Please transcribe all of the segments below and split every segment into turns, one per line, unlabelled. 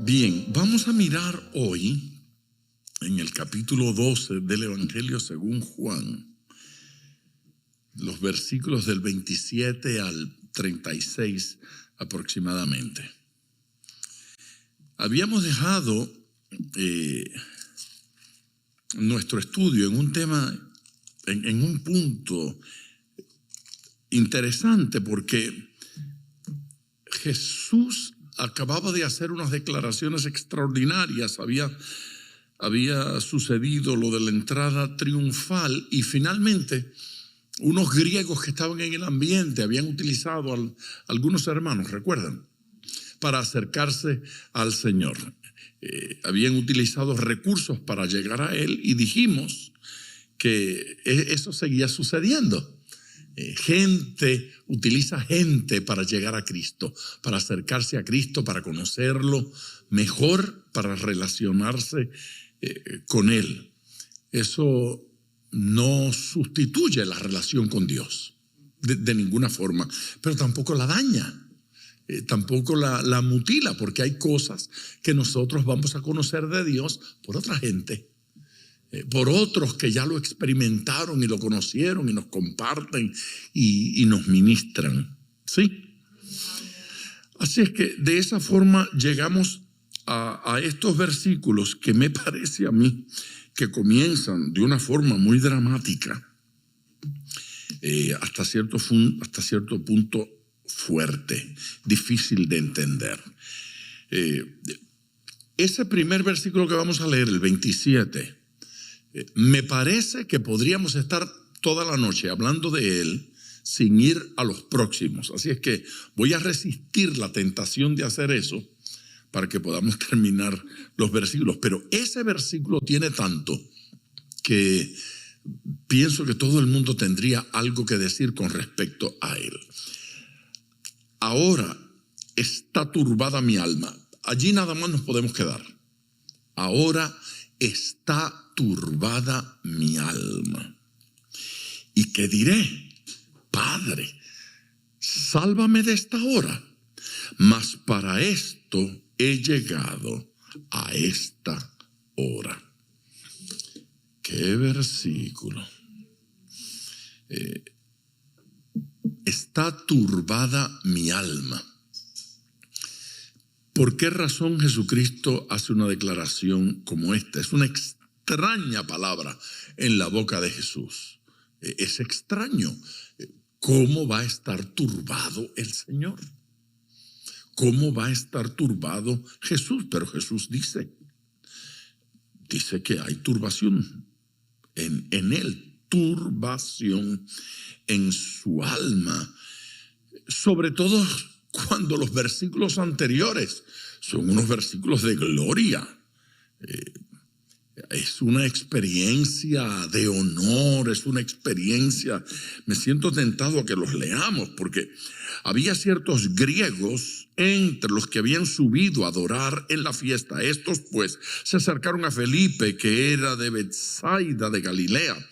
Bien, vamos a mirar hoy en el capítulo 12 del Evangelio según Juan, los versículos del 27 al 36 aproximadamente. Habíamos dejado nuestro estudio en un tema, en un punto interesante, porque Jesús acababa de hacer unas declaraciones extraordinarias. Había sucedido lo de la entrada triunfal y finalmente unos griegos que estaban en el ambiente habían utilizado a algunos hermanos, ¿recuerdan?, para acercarse al Señor. Habían utilizado recursos para llegar a Él y dijimos que eso seguía sucediendo. Gente utiliza gente para llegar a Cristo, para acercarse a Cristo, para conocerlo mejor, para relacionarse con Él. Eso no sustituye la relación con Dios de ninguna forma, pero tampoco la daña. Tampoco la mutila, porque hay cosas que nosotros vamos a conocer de Dios por otra gente, por otros que ya lo experimentaron y lo conocieron y nos comparten y nos ministran. ¿Sí? Así es que de esa forma llegamos a estos versículos que me parece a mí que comienzan de una forma muy dramática, hasta cierto punto fuerte, difícil de entender. Ese primer versículo que vamos a leer, el 27, me parece que podríamos estar toda la noche hablando de él sin ir a los próximos. Así es que voy a resistir la tentación de hacer eso para que podamos terminar los versículos. Pero ese versículo tiene tanto que pienso que todo el mundo tendría algo que decir con respecto a él. Ahora está turbada mi alma. Allí nada más nos podemos quedar. Ahora está turbada mi alma. ¿Y qué diré? Padre, sálvame de esta hora. Mas para esto he llegado a esta hora. ¿Qué versículo? Está turbada mi alma. ¿Por qué razón Jesucristo hace una declaración como esta? Es una extraña palabra en la boca de Jesús. Es extraño. ¿Cómo va a estar turbado el Señor? ¿Cómo va a estar turbado Jesús? Pero Jesús dice que hay turbación en él, turbación en su alma, sobre todo cuando los versículos anteriores son unos versículos de gloria. Es una experiencia de honor, es una experiencia, me siento tentado a que los leamos, porque había ciertos griegos entre los que habían subido a adorar en la fiesta. Estos pues se acercaron a Felipe, que era de Betsaida de Galilea,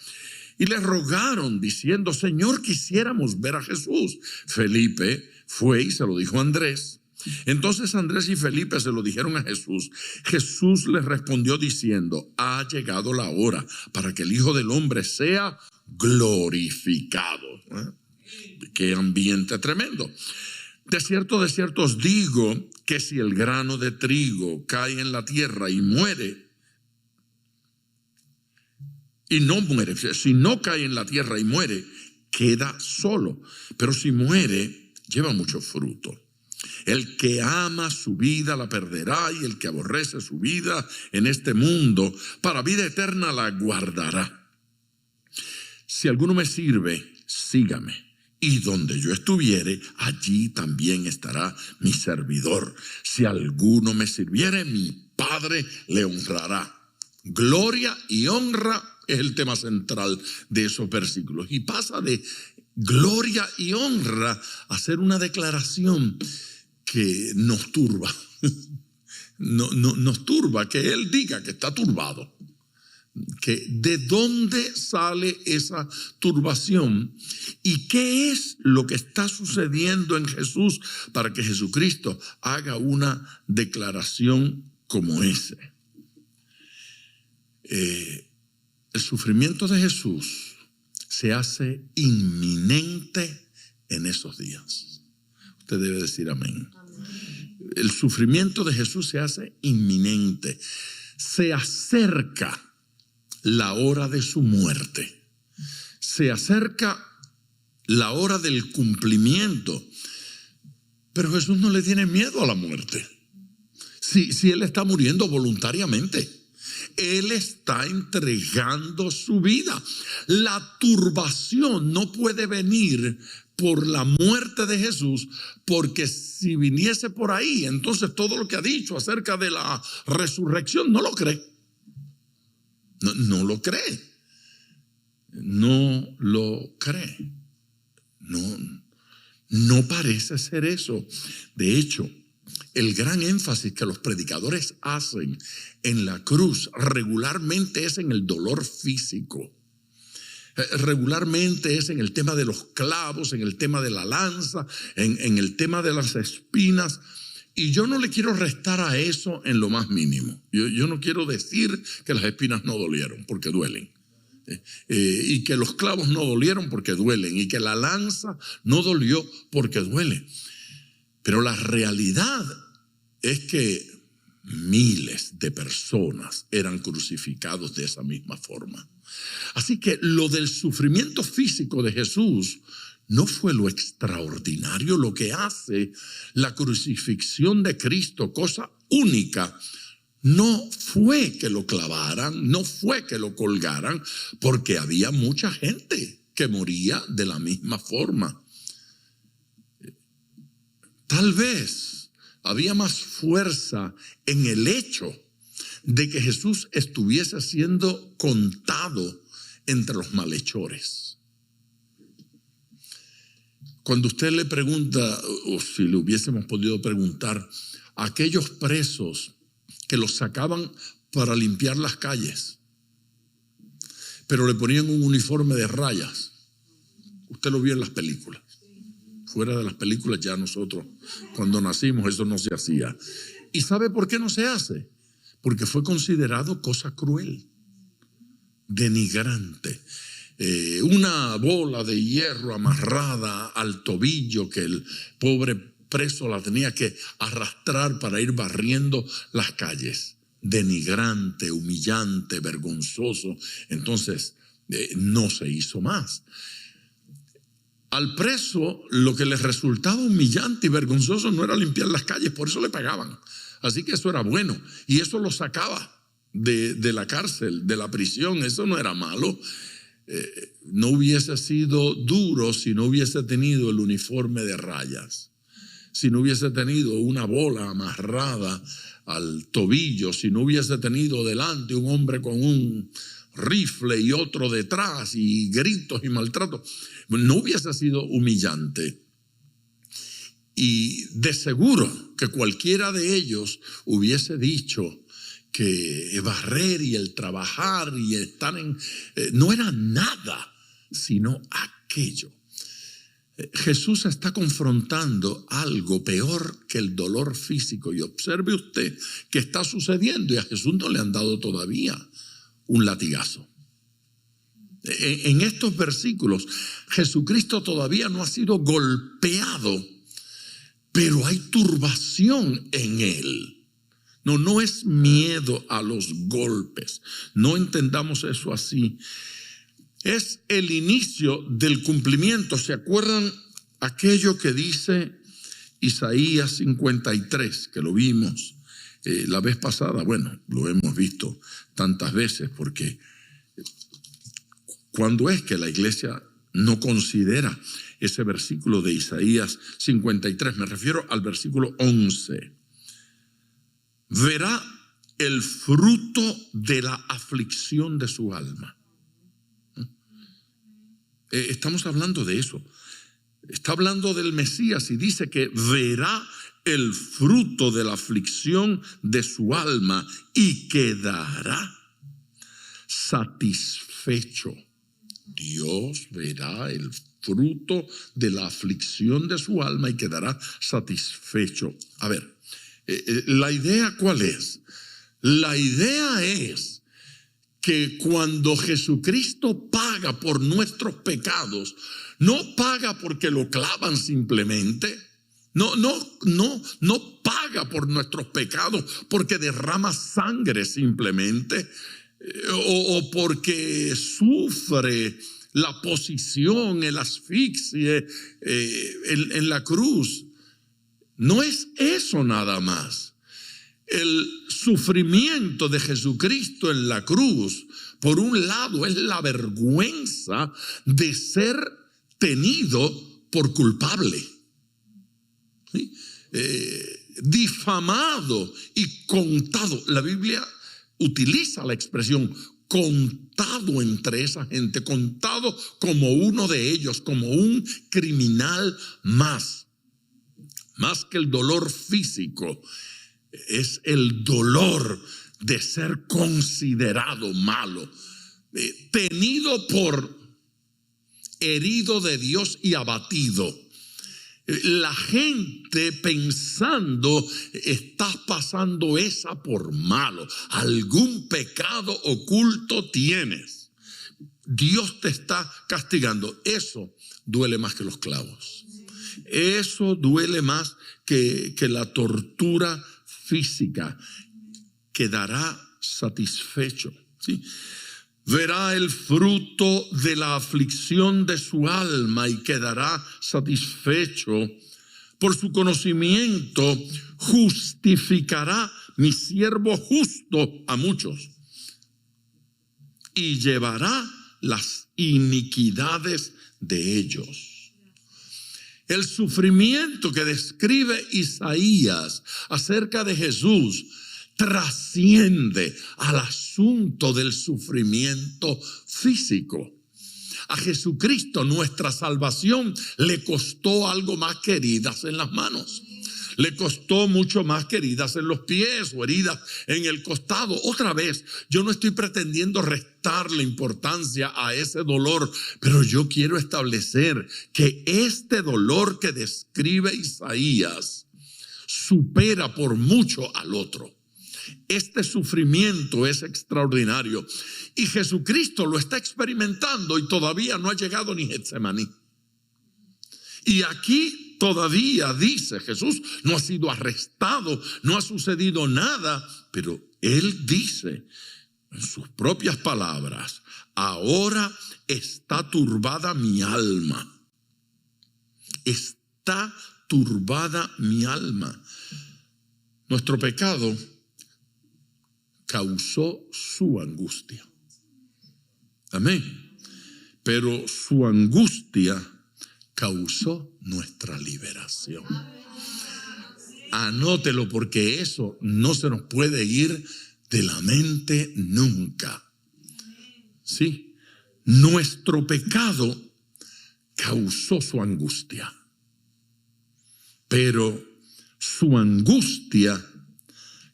y le rogaron diciendo: Señor, quisiéramos ver a Jesús. Felipe fue y se lo dijo a Andrés. Entonces Andrés y Felipe se lo dijeron a Jesús. Jesús les respondió diciendo: ha llegado la hora para que el Hijo del Hombre sea glorificado. Qué ambiente tremendo. De cierto os digo que si el grano de trigo cae en la tierra y muere, y no muere, si no cae en la tierra y muere, queda solo. Pero si muere, lleva mucho fruto. El que ama su vida la perderá, y el que aborrece su vida en este mundo, para vida eterna la guardará. Si alguno me sirve, sígame. Y donde yo estuviere, allí también estará mi servidor. Si alguno me sirviere, mi Padre le honrará. Gloria y honra es el tema central de esos versículos. Y pasa de gloria y honra a hacer una declaración que nos turba. Nos turba que él diga que está turbado. que de dónde sale esa turbación y qué es lo que está sucediendo en Jesús para que Jesucristo haga una declaración como ese. El sufrimiento de Jesús se hace inminente en esos días. Usted debe decir amén. El sufrimiento de Jesús se hace inminente. Se acerca la hora de su muerte. Se acerca la hora del cumplimiento. Pero Jesús no le tiene miedo a la muerte. Si Él está muriendo voluntariamente. Él está entregando su vida. La turbación no puede venir por la muerte de Jesús, porque si viniese por ahí, entonces todo lo que ha dicho acerca de la resurrección no lo cree. No lo cree. No lo cree. No parece ser eso. De hecho, el gran énfasis que los predicadores hacen en la cruz regularmente es en el dolor físico. Regularmente es en el tema de los clavos, en el tema de la lanza, en el tema de las espinas. Y yo no le quiero restar a eso en lo más mínimo. Yo no quiero decir que las espinas no dolieron, porque duelen. Y que los clavos no dolieron, porque duelen. Y que la lanza no dolió, porque duele. Pero la realidad es que miles de personas eran crucificados de esa misma forma. Así que lo del sufrimiento físico de Jesús no fue lo extraordinario. Lo que hace la crucifixión de Cristo, cosa única, no fue que lo clavaran, no fue que lo colgaran, porque había mucha gente que moría de la misma forma. Tal vez había más fuerza en el hecho de que Jesús estuviese siendo contado entre los malhechores. Cuando usted le pregunta, o si le hubiésemos podido preguntar, a aquellos presos que los sacaban para limpiar las calles, pero le ponían un uniforme de rayas. Usted lo vio en las películas. Fuera de las películas, ya nosotros, cuando nacimos, eso no se hacía. ¿Y sabe por qué no se hace? Porque fue considerado cosa cruel, denigrante. Una bola de hierro amarrada al tobillo que el pobre preso la tenía que arrastrar para ir barriendo las calles. Denigrante, humillante, vergonzoso. Entonces, no se hizo más. Al preso lo que les resultaba humillante y vergonzoso no era limpiar las calles, por eso le pagaban. Así que eso era bueno y eso lo sacaba de la cárcel, de la prisión. Eso no era malo. No hubiese sido duro si no hubiese tenido el uniforme de rayas, si no hubiese tenido una bola amarrada al tobillo, si no hubiese tenido delante un hombre con un rifle y otro detrás y gritos y maltrato. No hubiese sido humillante. Y de seguro que cualquiera de ellos hubiese dicho que barrer y el trabajar y estar no era nada sino aquello. Jesús está confrontando algo peor que el dolor físico. Y observe usted que está sucediendo y a Jesús no le han dado todavía un latigazo. En estos versículos, Jesucristo todavía no ha sido golpeado, pero hay turbación en él. No es miedo a los golpes. No entendamos eso así. Es el inicio del cumplimiento. ¿Se acuerdan aquello que dice Isaías 53, que lo vimos la vez pasada? Bueno, lo hemos visto tantas veces porque ¿cuándo es que la iglesia no considera ese versículo de Isaías 53? Me refiero al versículo 11. Verá el fruto de la aflicción de su alma. Estamos hablando de eso. Está hablando del Mesías y dice que verá el fruto de la aflicción de su alma y quedará satisfecho. Dios verá el fruto de la aflicción de su alma y quedará satisfecho. A ver, ¿la idea cuál es? La idea es que cuando Jesucristo paga por nuestros pecados, no paga porque lo clavan simplemente. No paga por nuestros pecados porque derrama sangre simplemente, o porque sufre la posición, el asfixie en la cruz. No es eso nada más. El sufrimiento de Jesucristo en la cruz, por un lado, es la vergüenza de ser tenido por culpable. ¿Sí? Difamado y contado. La Biblia utiliza la expresión contado entre esa gente, contado como uno de ellos, como un criminal más que el dolor físico. Es el dolor de ser considerado malo, tenido por herido de Dios y abatido. La gente pensando, estás pasando esa por malo, algún pecado oculto tienes, Dios te está castigando. Eso duele más que los clavos, eso duele más que la tortura física. Quedará satisfecho, ¿sí? Verá el fruto de la aflicción de su alma y quedará satisfecho. Por su conocimiento justificará mi siervo justo a muchos y llevará las iniquidades de ellos. El sufrimiento que describe Isaías acerca de Jesús trasciende al asunto del sufrimiento físico. A Jesucristo nuestra salvación le costó algo más que heridas en las manos. Le costó mucho más que heridas en los pies o heridas en el costado. Otra vez, yo no estoy pretendiendo restarle importancia a ese dolor, pero yo quiero establecer que este dolor que describe Isaías supera por mucho al otro. Este sufrimiento es extraordinario y Jesucristo lo está experimentando y todavía no ha llegado ni Getsemaní. Y aquí todavía dice Jesús, no ha sido arrestado, no ha sucedido nada, pero Él dice en sus propias palabras, ahora está turbada mi alma. Está turbada mi alma. Nuestro pecado causó su angustia. Amén. Pero su angustia causó nuestra liberación. Anótelo porque eso no se nos puede ir de la mente nunca. Sí, nuestro pecado causó su angustia, pero su angustia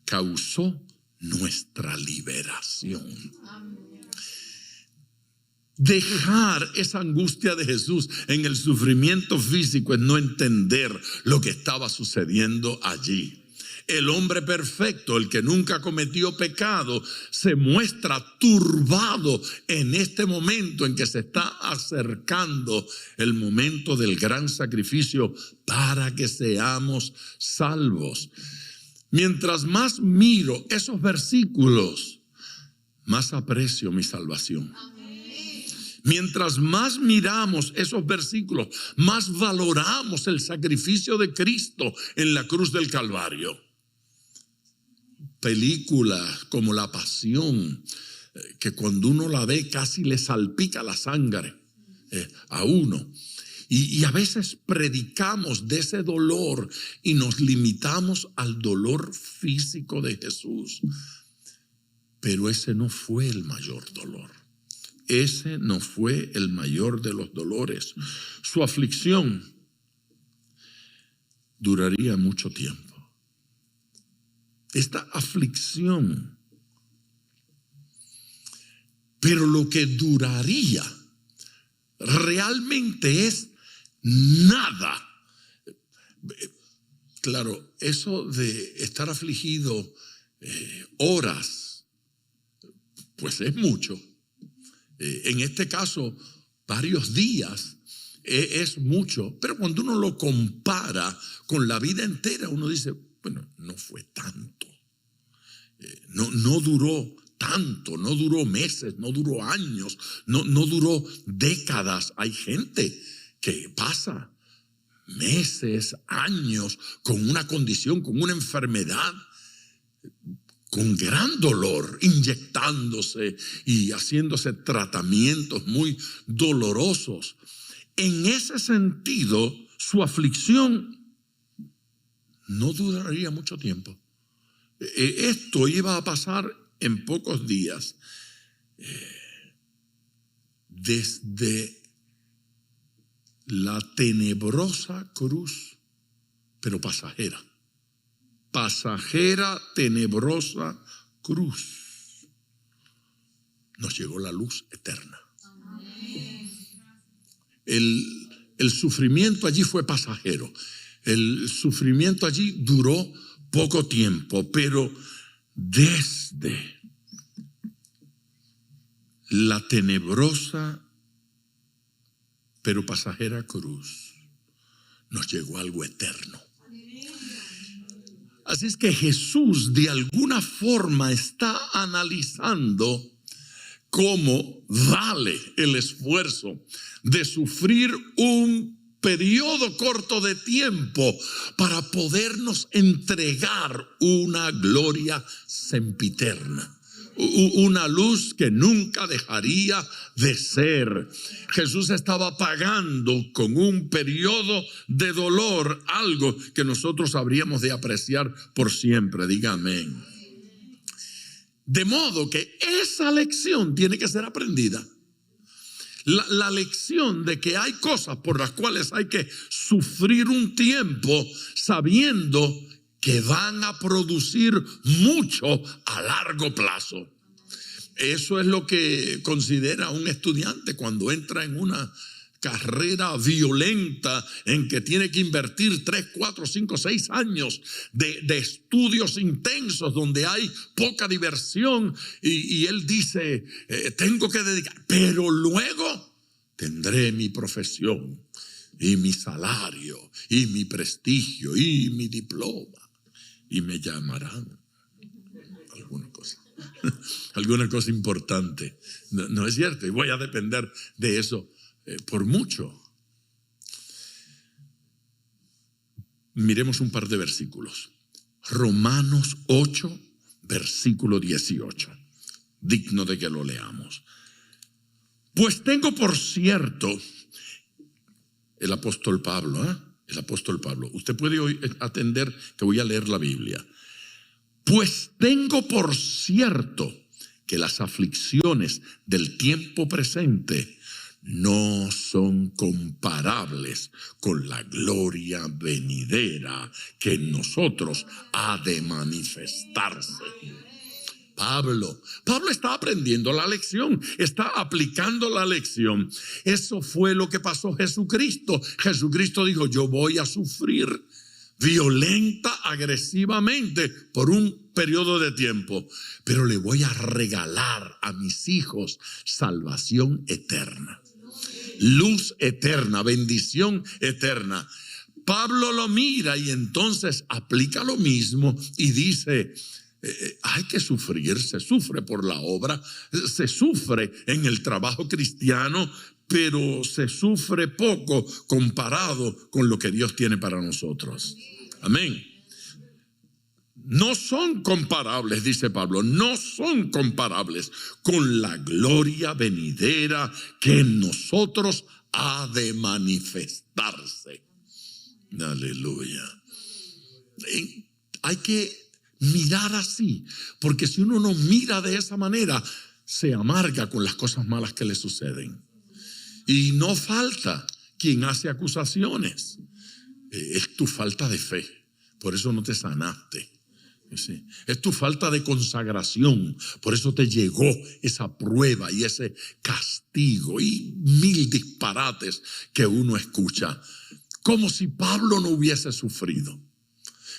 causó nuestra liberación. Dejar esa angustia de Jesús en el sufrimiento físico es no entender lo que estaba sucediendo allí. El hombre perfecto, el que nunca cometió pecado, se muestra turbado en este momento en que se está acercando el momento del gran sacrificio para que seamos salvos. Mientras más miro esos versículos, más aprecio mi salvación. Mientras más miramos esos versículos, más valoramos el sacrificio de Cristo en la cruz del Calvario. Películas como La Pasión, que cuando uno la ve casi le salpica la sangre a uno. Y a veces predicamos de ese dolor y nos limitamos al dolor físico de Jesús. Pero ese no fue el mayor dolor. Ese no fue el mayor de los dolores. Su aflicción duraría mucho tiempo. Esta aflicción Pero lo que duraría realmente es nada. Claro, eso de estar afligido horas, pues es mucho. En este caso, varios días es mucho. Pero cuando uno lo compara con la vida entera, uno dice, bueno, no fue tanto. No duró tanto, no duró meses, no duró años, no duró décadas. Hay gente que pasa meses, años con una condición, con una enfermedad, con gran dolor, inyectándose y haciéndose tratamientos muy dolorosos. En ese sentido, su aflicción no duraría mucho tiempo. Esto iba a pasar en pocos días. Desde la tenebrosa cruz, pero pasajera. Pasajera, tenebrosa cruz. Nos llegó la luz eterna. El sufrimiento allí fue pasajero. El sufrimiento allí duró poco tiempo, pero desde la tenebrosa pero pasajera cruz nos llegó algo eterno. Así es que Jesús de alguna forma está analizando cómo vale el esfuerzo de sufrir un periodo corto de tiempo para podernos entregar una gloria sempiterna. Una luz que nunca dejaría de ser. Jesús estaba pagando con un periodo de dolor algo que nosotros habríamos de apreciar por siempre. Diga amén. De modo que esa lección tiene que ser aprendida. La lección de que hay cosas por las cuales hay que sufrir un tiempo sabiendo que van a producir mucho a largo plazo. Eso es lo que considera un estudiante cuando entra en una carrera violenta en que tiene que invertir 3, 4, 5, 6 años de estudios intensos donde hay poca diversión y él dice, tengo que dedicar, pero luego tendré mi profesión y mi salario y mi prestigio y mi diploma. Y me llamarán alguna cosa importante. No es cierto, y voy a depender de eso por mucho. Miremos un par de versículos. Romanos 8, versículo 18. Digno de que lo leamos. Pues tengo por cierto, el apóstol Pablo, el apóstol Pablo. Usted puede hoy atender que voy a leer la Biblia. Pues tengo por cierto que las aflicciones del tiempo presente no son comparables con la gloria venidera que en nosotros ha de manifestarse. Pablo está aprendiendo la lección, está aplicando la lección. Eso fue lo que pasó Jesucristo. Jesucristo dijo, yo voy a sufrir violenta, agresivamente por un periodo de tiempo, pero le voy a regalar a mis hijos salvación eterna, luz eterna, bendición eterna. Pablo lo mira y entonces aplica lo mismo y dice, hay que sufrir, se sufre por la obra, se sufre en el trabajo cristiano, pero se sufre poco comparado con lo que Dios tiene para nosotros. Amén. No son comparables, dice Pablo, no son comparables con la gloria venidera que en nosotros ha de manifestarse. Aleluya. Hay que mirar así, porque si uno no mira de esa manera, se amarga con las cosas malas que le suceden. Y no falta quien hace acusaciones. Es tu falta de fe, por eso no te sanaste. Sí, es tu falta de consagración. Por eso te llegó esa prueba y ese castigo y mil disparates que uno escucha. Como si Pablo no hubiese sufrido.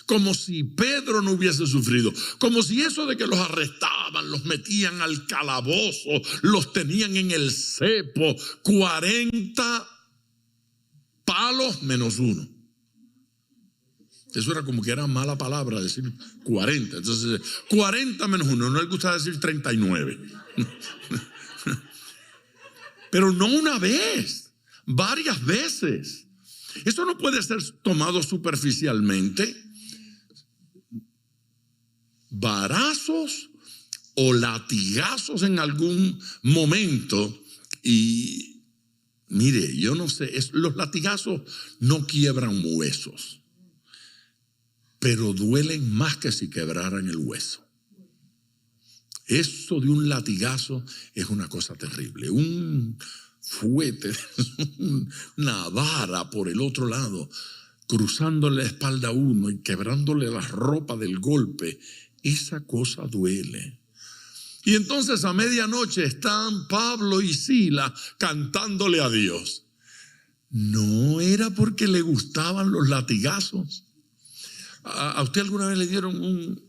Como si Pedro no hubiese sufrido. Como si eso de que los arrestaban, los metían al calabozo, los tenían en el cepo. 40 palos menos uno. Eso era como que era mala palabra decir 40. Entonces, 40 menos 1. No le gusta decir 39. Pero no una vez, varias veces. Eso no puede ser tomado superficialmente. Varazos o latigazos en algún momento. Y mire, yo no sé, los latigazos no quiebran huesos, pero duelen más que si quebraran el hueso. Eso de un latigazo es una cosa terrible. Un fuete, una vara por el otro lado, cruzándole la espalda a uno y quebrándole la ropa del golpe. Esa cosa duele. Y entonces a medianoche están Pablo y Sila cantándole a Dios. No era porque le gustaban los latigazos. ¿A usted alguna vez le dieron un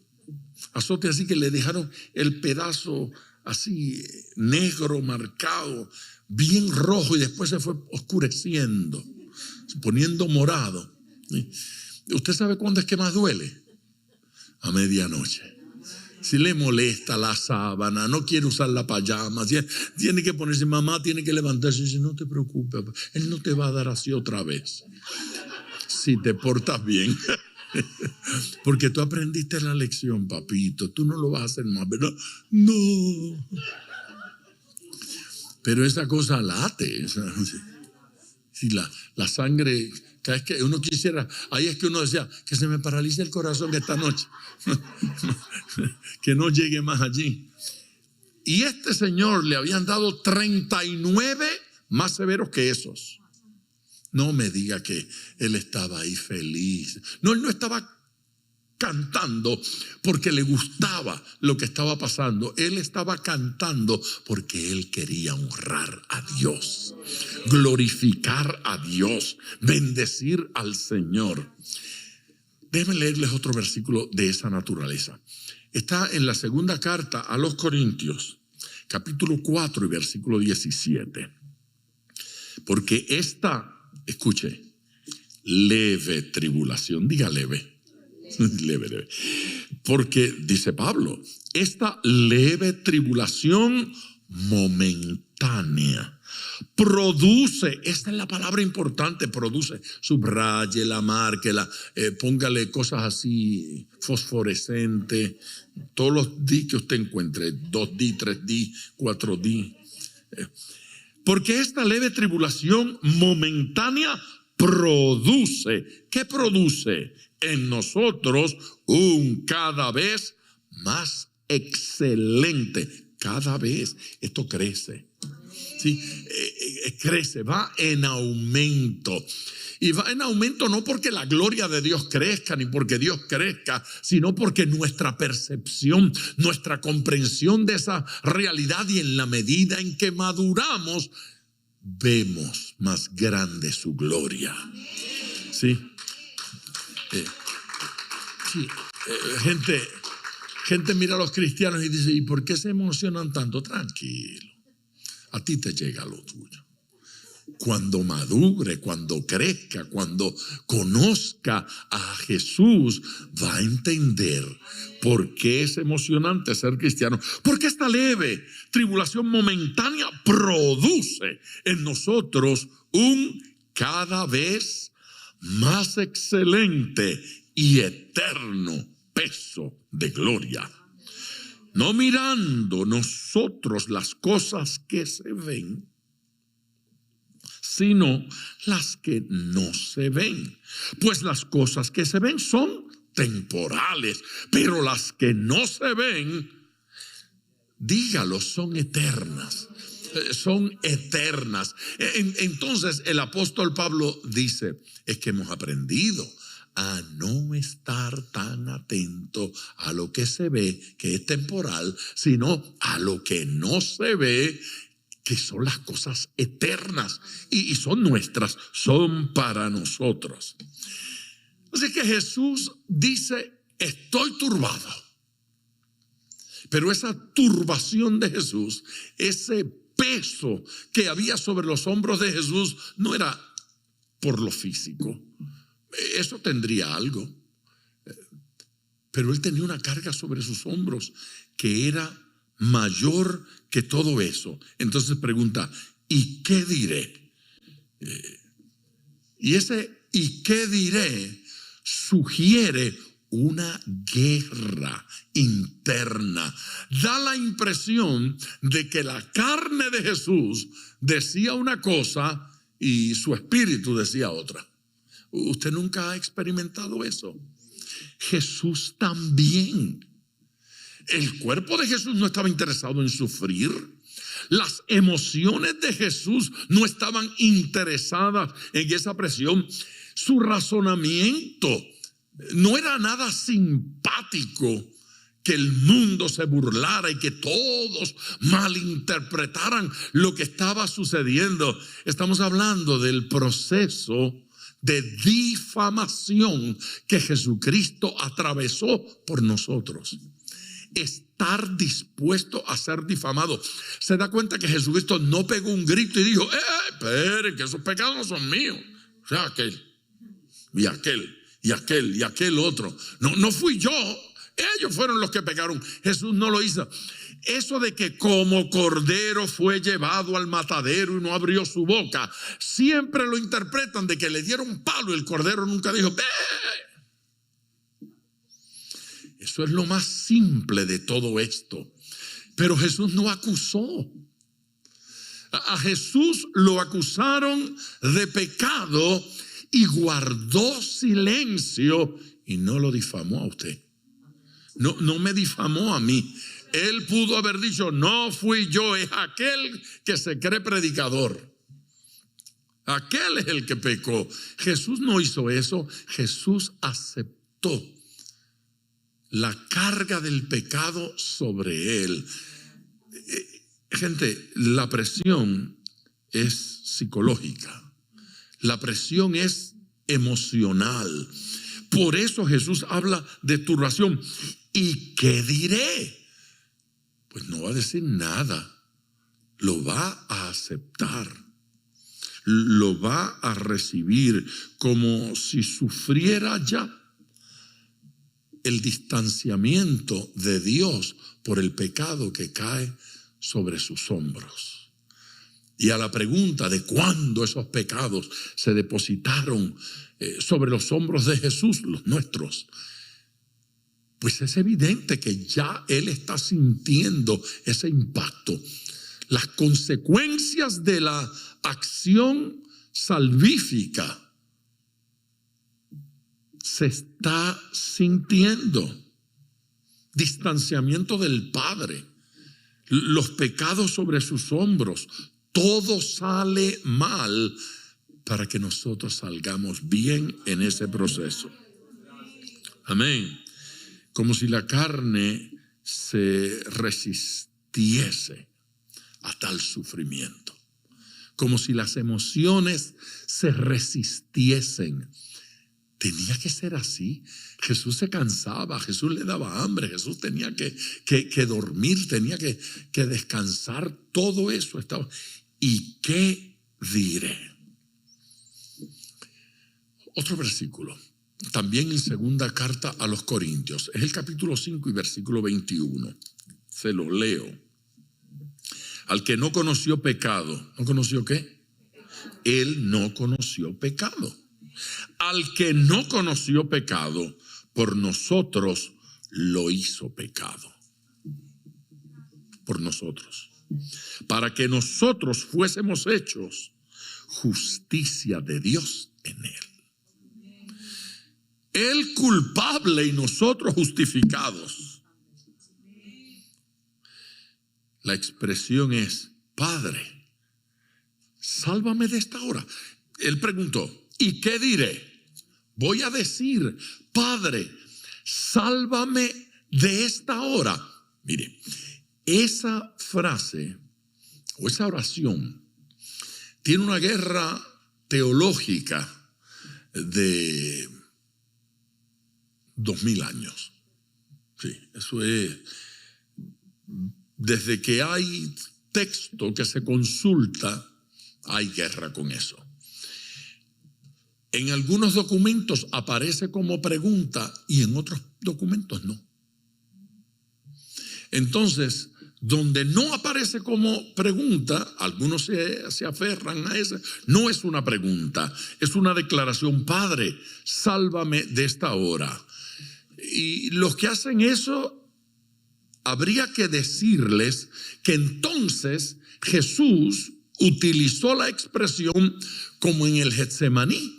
azote así que le dejaron el pedazo así negro, marcado, bien rojo y después se fue oscureciendo, poniendo morado? ¿Usted sabe cuándo es que más duele? A medianoche. Si le molesta la sábana, no quiere usar la pijama, tiene que ponerse, mamá tiene que levantarse y dice, no te preocupes, él no te va a dar así otra vez. Si te portas bien. Porque tú aprendiste la lección, papito. Tú no lo vas a hacer más, ¿verdad? No. Pero esa cosa late. Si la sangre, cada vez que uno quisiera, ahí es que uno decía, que se me paralice el corazón esta noche. Que no llegue más allí. Y este señor le habían dado 39 más severos que esos. No me diga que él estaba ahí feliz. No, él no estaba cantando porque le gustaba lo que estaba pasando. Él estaba cantando porque él quería honrar a Dios, glorificar a Dios, bendecir al Señor. Déjenme leerles otro versículo de esa naturaleza. Está en la segunda carta a los Corintios, capítulo 4 y versículo 17. Porque escuche, leve tribulación, diga leve. Leve. Porque dice Pablo, esta leve tribulación momentánea produce, esta es la palabra importante, produce, subráyela, márquela, póngale cosas así fosforescentes, todos los D que usted encuentre, 2D, 3D, 4D. Porque esta leve tribulación momentánea produce, ¿qué produce? En nosotros un cada vez más excelente. Cada vez esto crece. ¿Sí? Crece, va en aumento. Y va en aumento no porque la gloria de Dios crezca ni porque Dios crezca, sino porque nuestra percepción, nuestra comprensión de esa realidad, y en la medida en que maduramos, vemos más grande su gloria. ¿Sí? Gente mira a los cristianos y dice, ¿y por qué se emocionan tanto? Tranquilo, a ti te llega lo tuyo. Cuando madure, cuando crezca, cuando conozca a Jesús, va a entender por qué es emocionante ser cristiano. Porque esta leve tribulación momentánea produce en nosotros un cada vez más excelente y eterno peso de gloria. No mirando nosotros las cosas que se ven, sino las que no se ven. Pues las cosas que se ven son temporales, pero las que no se ven, dígalo, son eternas. Son eternas. Entonces el apóstol Pablo dice, es que hemos aprendido a no estar tan atento a lo que se ve, que es temporal, sino a lo que no se ve, que son las cosas eternas y son nuestras, son para nosotros. Así que Jesús dice, estoy turbado. Pero esa turbación de Jesús, ese peso que había sobre los hombros de Jesús, no era por lo físico. Eso tendría algo. Pero él tenía una carga sobre sus hombros que era mayor que todo eso. Entonces pregunta, ¿y qué diré? Y ese ¿y qué diré? Sugiere una guerra interna. Da la impresión de que la carne de Jesús decía una cosa y su espíritu decía otra. ¿Usted nunca ha experimentado eso? Jesús también. El cuerpo de Jesús no estaba interesado en sufrir. Las emociones de Jesús no estaban interesadas en esa presión. Su razonamiento no era nada simpático que el mundo se burlara y que todos malinterpretaran lo que estaba sucediendo. Estamos hablando del proceso de difamación que Jesucristo atravesó por nosotros. Estar dispuesto a ser difamado. Se da cuenta que Jesucristo no pegó un grito y dijo, espere, que esos pecados no son míos. O sea, aquel y aquel y aquel y aquel otro. No fui yo. Ellos fueron los que pecaron. Jesús no lo hizo. Eso de que como cordero fue llevado al matadero y no abrió su boca, siempre lo interpretan de que le dieron palo. El cordero nunca dijo, ¡ve! Eso es lo más simple de todo esto. Pero Jesús no acusó. A Jesús lo acusaron de pecado y guardó silencio y no lo difamó a usted. No me difamó a mí. Él pudo haber dicho, no fui yo, es aquel que se cree predicador. Aquel es el que pecó. Jesús no hizo eso. Jesús aceptó la carga del pecado sobre él. Gente, la presión es psicológica. La presión es emocional. Por eso Jesús habla de turbación. ¿Y qué diré? Pues no va a decir nada. Lo va a aceptar. Lo va a recibir como si sufriera ya el distanciamiento de Dios por el pecado que cae sobre sus hombros. Y a la pregunta de cuándo esos pecados se depositaron sobre los hombros de Jesús, los nuestros, pues es evidente que ya Él está sintiendo ese impacto. Las consecuencias de la acción salvífica se está sintiendo. Distanciamiento del Padre, los pecados sobre sus hombros, todo sale mal para que nosotros salgamos bien en ese proceso. Amén. Como si la carne se resistiese a tal sufrimiento. Como si las emociones se resistiesen. Tenía que ser así. Jesús se cansaba, Jesús le daba hambre, Jesús tenía que dormir, tenía que descansar. Todo eso estaba. ¿Y qué diré? Otro versículo. También en segunda carta a los Corintios, es el capítulo 5 y versículo 21. Se lo leo. Al que no conoció pecado, ¿no conoció qué? Él no conoció pecado. Al que no conoció pecado, por nosotros lo hizo pecado. Por nosotros. Para que nosotros fuésemos hechos justicia de Dios en él. Él culpable y nosotros justificados. La expresión es, Padre, sálvame de esta hora. Él preguntó, ¿y qué diré? voy a decir, Padre, sálvame de esta hora. Mire, esa frase o esa oración tiene una guerra teológica de 2000 años. Sí, eso es. Desde que hay texto que se consulta, hay guerra con eso. En algunos documentos aparece como pregunta y en otros documentos no. Entonces, donde no aparece como pregunta, algunos se aferran a esa, no es una pregunta, es una declaración: Padre, sálvame de esta hora. Y los que hacen eso, habría que decirles que entonces Jesús utilizó la expresión como en el Getsemaní.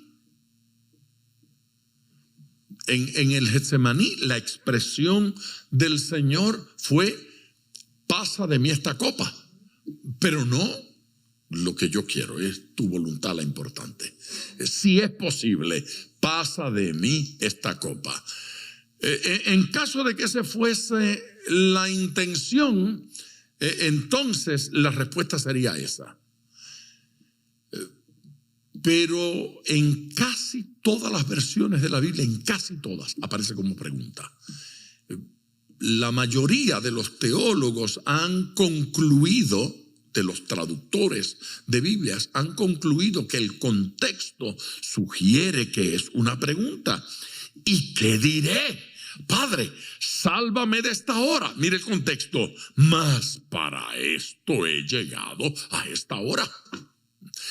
En el Getsemaní la expresión del Señor fue: pasa de mí esta copa, pero no lo que yo quiero, es tu voluntad la importante. Si es posible, pasa de mí esta copa. En caso de que ese fuese la intención, entonces la respuesta sería esa. Pero en casi todas las versiones de la Biblia, en casi todas, aparece como pregunta. La mayoría de los teólogos han concluido, de los traductores de Biblias, han concluido que el contexto sugiere que es una pregunta. ¿Y qué diré? Padre, sálvame de esta hora. Mire el contexto: mas para esto he llegado a esta hora.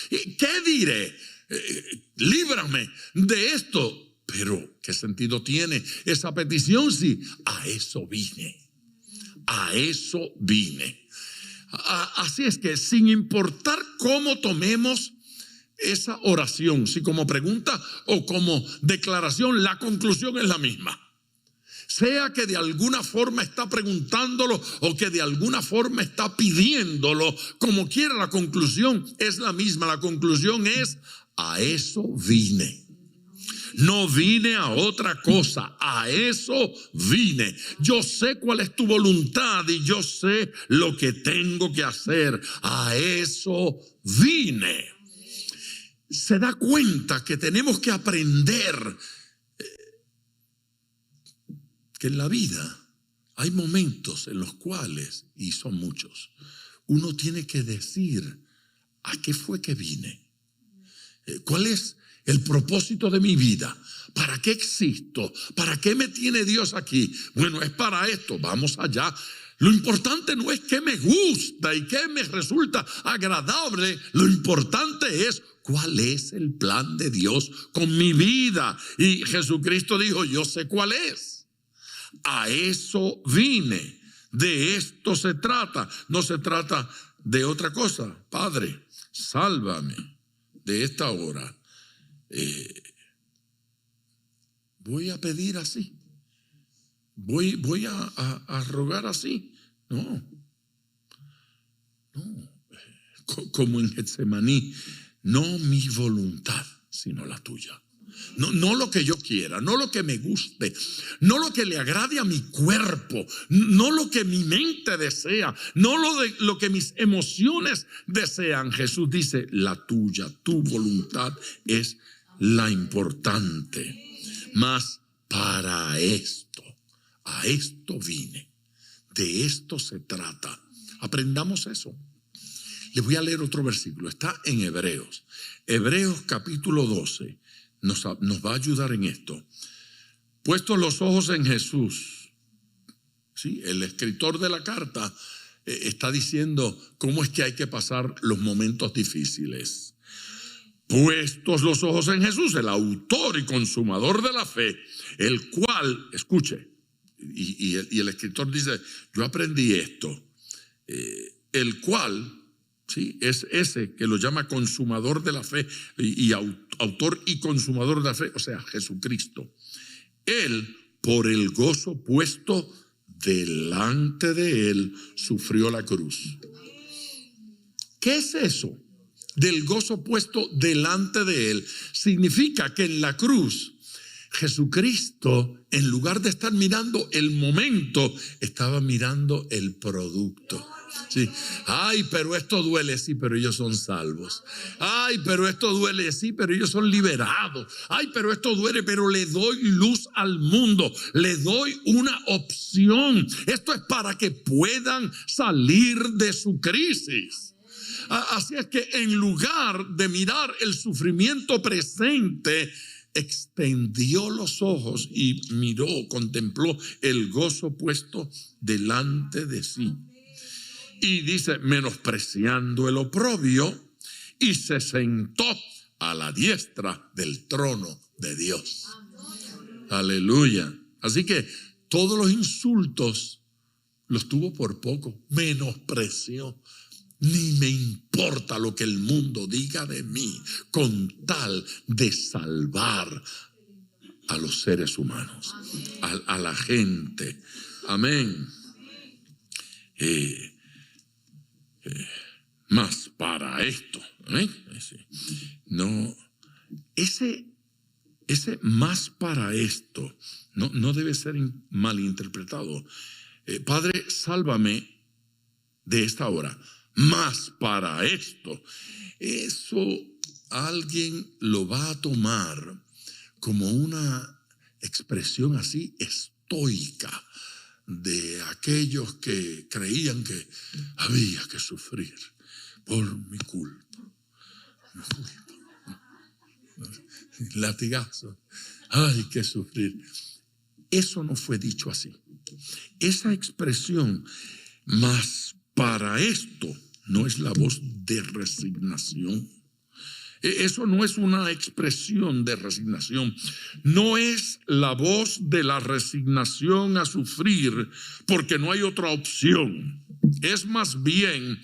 ¿Qué diré? Líbrame de esto. Pero, ¿qué sentido tiene esa petición si a eso vine? A eso vine. Así es que, sin importar cómo tomemos esa oración, si como pregunta o como declaración, la conclusión es la misma. Sea que de alguna forma está preguntándolo o que de alguna forma está pidiéndolo, como quiera, la conclusión es la misma. La conclusión es: a eso vine. No vine a otra cosa, a eso vine. Yo sé cuál es tu voluntad y yo sé lo que tengo que hacer. A eso vine. Se da cuenta que tenemos que aprender que en la vida hay momentos en los cuales, y son muchos, uno tiene que decir: ¿a qué fue que vine? ¿Cuál es el propósito de mi vida? ¿Para qué existo? ¿Para qué me tiene Dios aquí? Bueno, es para esto, vamos allá. Lo importante no es qué me gusta y qué me resulta agradable. Lo importante es cuál es el plan de Dios con mi vida. Y Jesucristo dijo: yo sé cuál es. A eso vine. De esto se trata. No se trata de otra cosa. Padre, sálvame de esta hora. Voy a pedir así. Voy a rogar así. No. Como en Getsemaní, no mi voluntad, sino la tuya. No lo que yo quiera, no lo que me guste, no lo que le agrade a mi cuerpo, no lo que mi mente desea, no lo que mis emociones desean. Jesús dice: la tuya, tu voluntad es la importante. Mas para esto, a esto vine, de esto se trata. Aprendamos eso. Les voy a leer otro versículo, está en Hebreos. Hebreos capítulo 12 nos va a ayudar en esto. Puestos los ojos en Jesús, ¿sí? El escritor de la carta está diciendo cómo es que hay que pasar los momentos difíciles. Puestos los ojos en Jesús, el autor y consumador de la fe, el cual, escuche, y el escritor dice: yo aprendí esto, el cual, ¿sí?, es ese que lo llama consumador de la fe y autor y consumador de la fe, o sea, Jesucristo. Él, por el gozo puesto delante de él, sufrió la cruz. ¿Qué es eso? Del gozo puesto delante de él. Significa que en la cruz Jesucristo, en lugar de estar mirando el momento, estaba mirando el producto. Sí. Ay, pero esto duele, sí, pero ellos son salvos. Ay, pero esto duele, sí, pero ellos son liberados. Ay, pero esto duele, pero le doy luz al mundo. Le doy una opción. Esto es para que puedan salir de su crisis. Así es que en lugar de mirar el sufrimiento presente, extendió los ojos y miró, contempló el gozo puesto delante de sí. Y dice, menospreciando el oprobio, y se sentó a la diestra del trono de Dios. Aleluya. Así que todos los insultos los tuvo por poco. Menospreció. Ni me importa lo que el mundo diga de mí, con tal de salvar a los seres humanos, a la gente. Amén. Más para esto, no, ese más para esto no debe ser malinterpretado. Padre, sálvame de esta hora. Más para esto. Eso alguien lo va a tomar como una expresión así estoica de aquellos que creían que había que sufrir por mi culpa. Latigazo. Hay que sufrir. Eso no fue dicho así. Esa expresión, más para esto, no es la voz de resignación. Eso no es una expresión de resignación. No es la voz de la resignación a sufrir porque no hay otra opción. Es más bien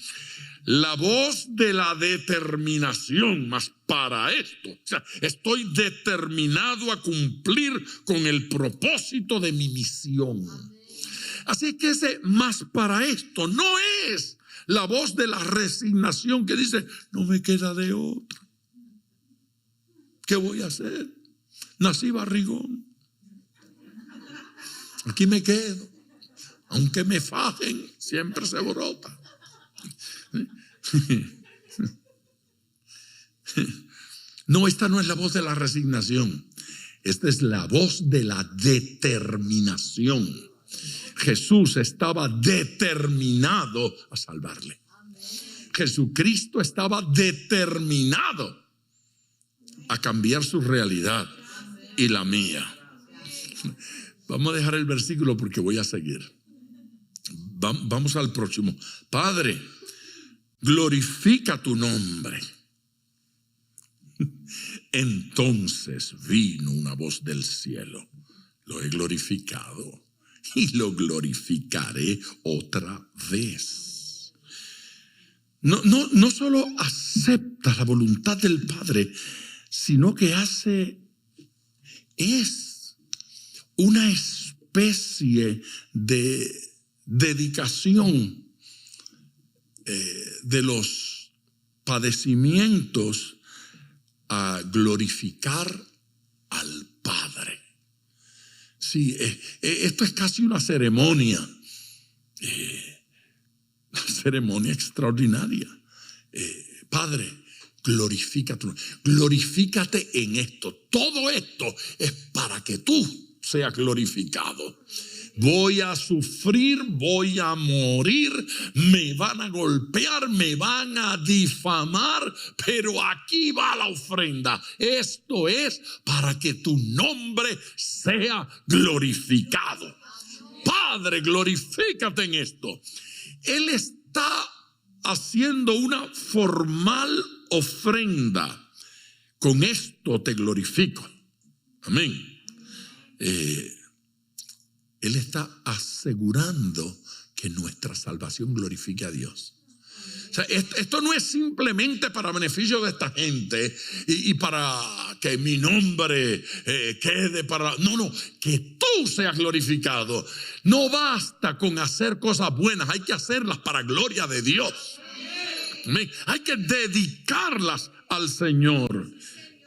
la voz de la determinación, más para esto. O sea, estoy determinado a cumplir con el propósito de mi misión. Así que ese más para esto no es la voz de la resignación que dice, no me queda de otra. ¿Qué voy a hacer? Nací barrigón. Aquí me quedo. Aunque me fajen, siempre se brota. No, esta no es la voz de la resignación. Esta es la voz de la determinación. Jesús estaba determinado a salvarle. Jesucristo estaba determinado a cambiar su realidad y la mía. Vamos a dejar el versículo porque voy a seguir. Vamos al próximo. Padre, glorifica tu nombre. Entonces vino una voz del cielo. Lo he glorificado y lo glorificaré otra vez. No solo acepta la voluntad del Padre, sino que es una especie de dedicación de los padecimientos a glorificar al Padre. Sí, esto es casi una ceremonia extraordinaria. Padre, glorifica tu nombre. Glorifícate en esto. Todo esto es para que tú seas glorificado. Voy a sufrir, voy a morir, me van a golpear, me van a difamar, pero aquí va la ofrenda. Esto es para que tu nombre sea glorificado. Padre, glorifícate en esto. Él está haciendo una formal ofrenda. Con esto te glorifico. Amén. Él está asegurando que nuestra salvación glorifique a Dios. O sea, esto no es simplemente para beneficio de esta gente y para que mi nombre quede para... No, que tú seas glorificado. No basta con hacer cosas buenas, hay que hacerlas para gloria de Dios. Hay que dedicarlas al Señor.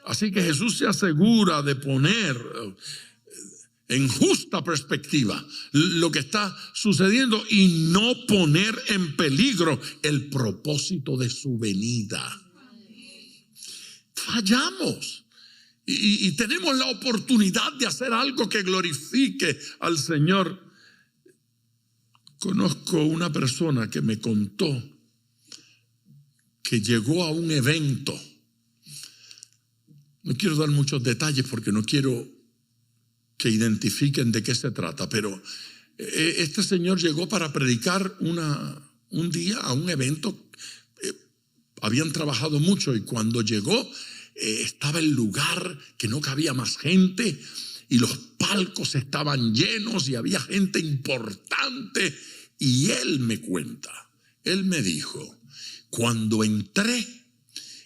Así que Jesús se asegura de poner en justa perspectiva lo que está sucediendo y no poner en peligro el propósito de su venida. Fallamos y tenemos la oportunidad de hacer algo que glorifique al Señor. Conozco una persona que me contó que llegó a un evento. No quiero dar muchos detalles porque no quiero que identifiquen de qué se trata, pero este señor llegó para predicar un día a un evento. Habían trabajado mucho y cuando llegó estaba el lugar que no cabía más gente y los palcos estaban llenos y había gente importante. Y él me cuenta, él me dijo, cuando entré,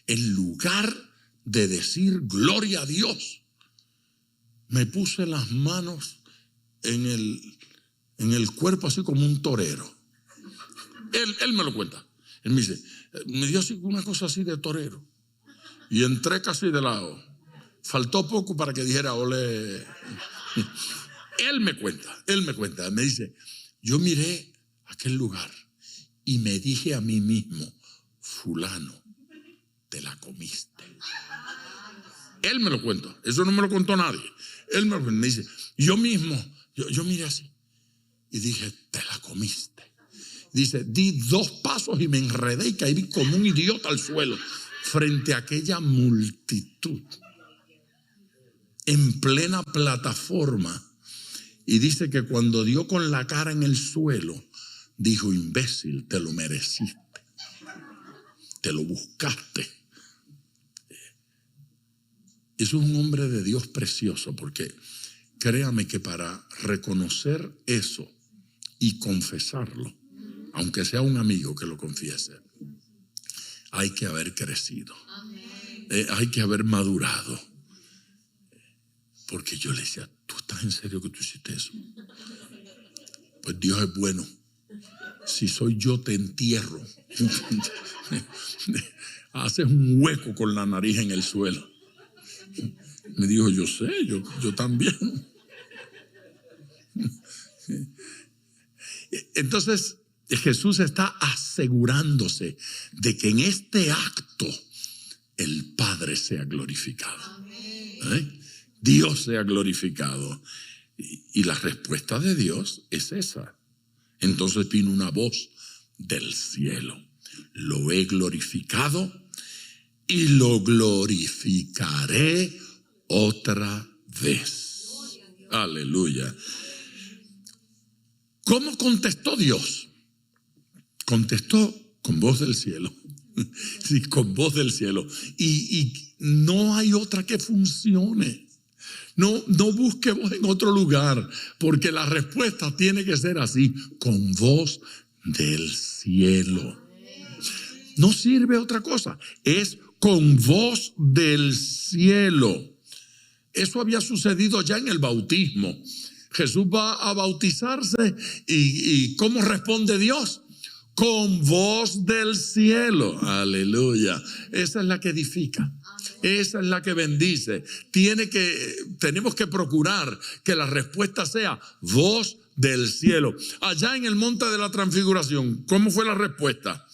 en lugar de decir gloria a Dios, me puse las manos en el cuerpo así como un torero. Él me lo cuenta. Él me dice, me dio así una cosa así de torero. Y entré casi de lado. Faltó poco para que dijera ole. Él me cuenta, me dice, yo miré aquel lugar y me dije a mí mismo, fulano, te la comiste. Él me lo cuenta, eso no me lo contó nadie. Él me dice, yo mismo, yo miré así y dije, te la comiste. Dice, di 2 pasos y me enredé y caí como un idiota al suelo frente a aquella multitud en plena plataforma. Y dice que cuando dio con la cara en el suelo, dijo, imbécil, te lo mereciste, te lo buscaste. Eso es un hombre de Dios precioso, porque créame que para reconocer eso y confesarlo, aunque sea un amigo que lo confiese, hay que haber crecido, hay que haber madurado. Porque yo le decía, ¿tú estás en serio que tú hiciste eso? Pues Dios es bueno. Si soy yo, te entierro. Haces un hueco con la nariz en el suelo. Me dijo, yo sé, yo también. Entonces Jesús está asegurándose de que en este acto el Padre sea glorificado. Dios sea glorificado. Y la respuesta de Dios es esa. Entonces vino una voz del cielo. Lo he glorificado y lo glorificaré otra vez. Aleluya. ¿Cómo contestó Dios? Contestó con voz del cielo. Sí, con voz del cielo. Y no hay otra que funcione. No busquemos en otro lugar, porque la respuesta tiene que ser así, con voz del cielo. No sirve otra cosa, es con voz del cielo. Eso había sucedido ya en el bautismo. Jesús va a bautizarse y ¿cómo responde Dios? Con voz del cielo. Aleluya. Esa es la que edifica. Esa es la que bendice. Tenemos que procurar que la respuesta sea voz del cielo. Allá en el monte de la transfiguración, ¿cómo fue la respuesta?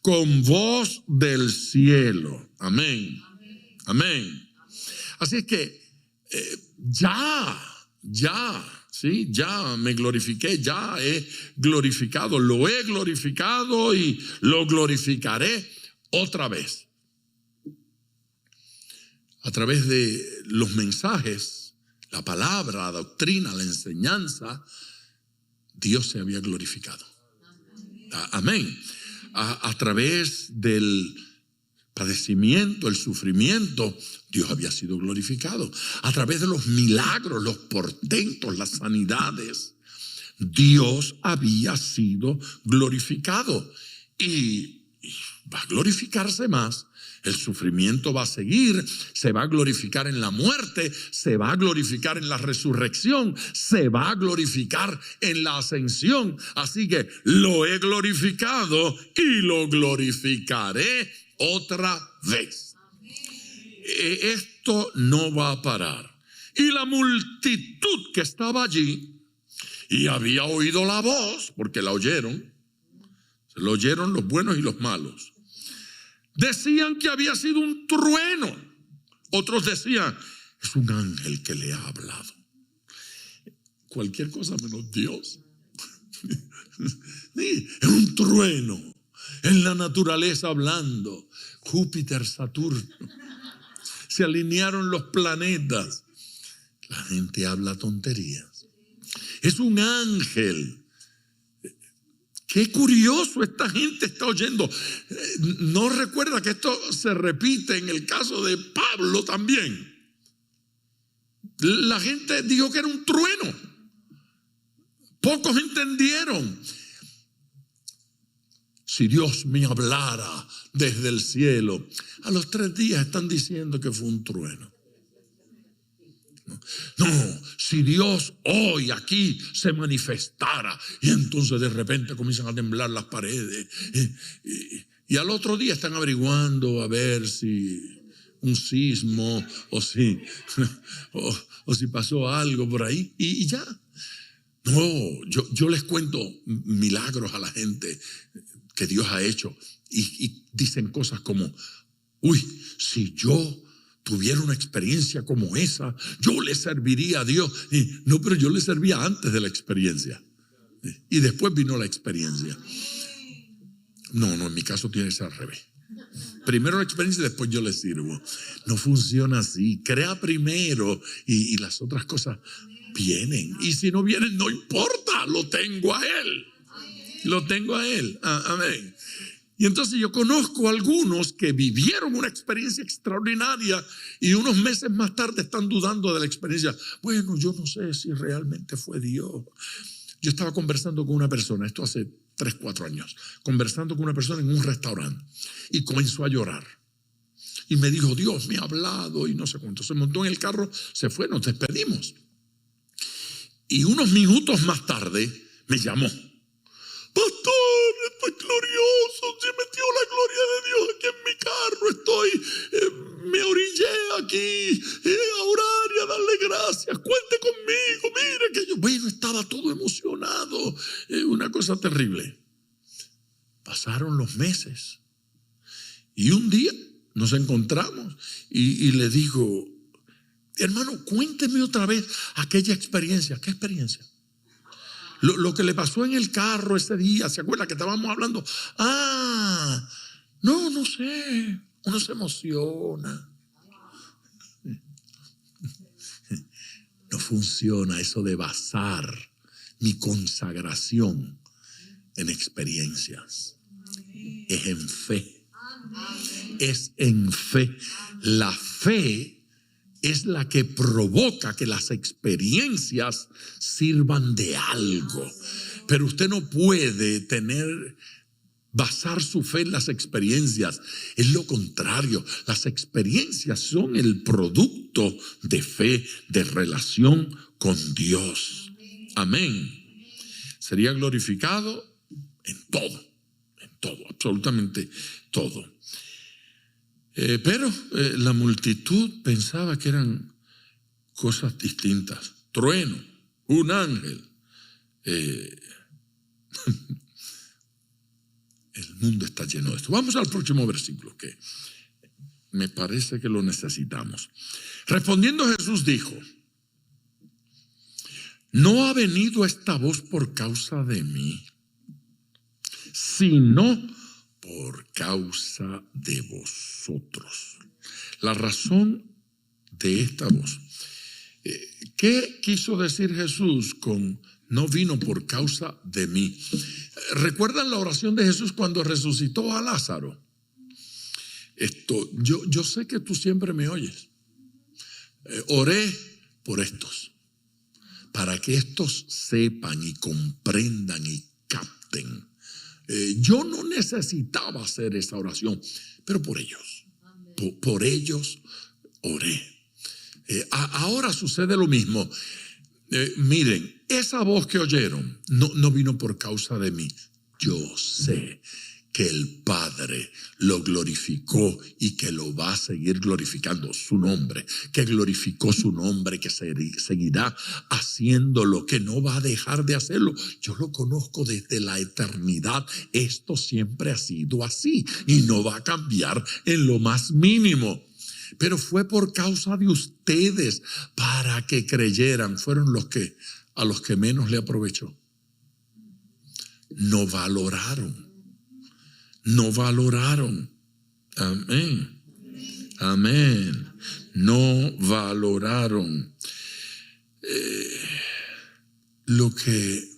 Con voz del cielo. Amén. Amén. Así es que ya me glorifiqué, ya he glorificado, lo he glorificado y lo glorificaré otra vez. A través de los mensajes, la palabra, la doctrina, la enseñanza, Dios se había glorificado. Amén. A través del padecimiento, el sufrimiento, Dios había sido glorificado. A través de los milagros, los portentos, las sanidades, Dios había sido glorificado. Y va a glorificarse más. El sufrimiento va a seguir, se va a glorificar en la muerte, se va a glorificar en la resurrección, se va a glorificar en la ascensión. Así que lo he glorificado y lo glorificaré otra vez. esto no va a parar. Y la multitud que estaba allí y había oído la voz, porque la oyeron, se lo oyeron los buenos y los malos, decían que había sido un trueno. Otros decían, es un ángel que le ha hablado. Cualquier cosa menos Dios. Sí, es un trueno en la naturaleza hablando. Júpiter, Saturno. Se alinearon los planetas. La gente habla tonterías. Es un ángel. Qué curioso, esta gente está oyendo. ¿No recuerda que esto se repite en el caso de Pablo también? La gente dijo que era un trueno. Pocos entendieron. Si Dios me hablara desde el cielo. A los 3 días están diciendo que fue un trueno. No, si Dios hoy aquí se manifestara y entonces de repente comienzan a temblar las paredes y al otro día están averiguando a ver si un sismo o si pasó algo por ahí y ya. No, yo les cuento milagros a la gente que Dios ha hecho y dicen cosas como, uy, si yo tuviera una experiencia como esa, yo le serviría a Dios. No, pero yo le servía antes de la experiencia. Y después vino la experiencia. No, en mi caso tiene que ser al revés. Primero la experiencia y después yo le sirvo. No funciona así. Crea primero y las otras cosas vienen. Y si no vienen, no importa. Lo tengo a Él. Lo tengo a Él. Amén. Y entonces yo conozco a algunos que vivieron una experiencia extraordinaria y unos meses más tarde están dudando de la experiencia. Bueno, yo no sé si realmente fue Dios. Yo estaba conversando con una persona, esto hace 3, 4 años, conversando con una persona en un restaurante y comenzó a llorar. Y me dijo, Dios me ha hablado y no sé cuánto. Se montó en el carro, se fue, nos despedimos. Y unos minutos más tarde me llamó. Pastor, estoy glorioso, se metió la gloria de Dios aquí en mi carro, me orillé aquí a orar y a darle gracias, cuente conmigo, mire que yo, bueno, estaba todo emocionado, una cosa terrible. Pasaron los meses y un día nos encontramos y le digo, hermano, cuénteme otra vez aquella experiencia. ¿Qué experiencia? Lo que le pasó en el carro ese día, ¿se acuerda que estábamos hablando? No sé, uno se emociona. No funciona eso de basar mi consagración en experiencias. Es en fe. Es en fe. La fe es la que provoca que las experiencias sirvan de algo. Pero usted no puede basar su fe en las experiencias. Es lo contrario. Las experiencias son el producto de fe, de relación con Dios. Amén. Sería glorificado en todo, absolutamente todo. Pero la multitud pensaba que eran cosas distintas. Trueno, un ángel. El mundo está lleno de esto. Vamos al próximo versículo, que me parece que lo necesitamos. Respondiendo Jesús dijo, no ha venido esta voz por causa de mí, sino por causa de vosotros. La razón de esta voz. ¿Qué quiso decir Jesús con no vino por causa de mí? ¿Recuerdan la oración de Jesús cuando resucitó a Lázaro? Yo sé que tú siempre me oyes. Oré por estos, para que estos sepan y comprendan y capten. Yo no necesitaba hacer esa oración, pero por ellos, por ellos oré. Ahora sucede lo mismo. Miren, esa voz que oyeron no vino por causa de mí. Yo sé que el Padre lo glorificó y que lo va a seguir glorificando, su nombre, que glorificó su nombre, que seguirá haciéndolo, que no va a dejar de hacerlo. Yo lo conozco desde la eternidad. Esto siempre ha sido así y no va a cambiar en lo más mínimo. Pero fue por causa de ustedes para que creyeran. Fueron a los que menos le aprovechó. No valoraron. No valoraron. Amén. Amén. No valoraron lo que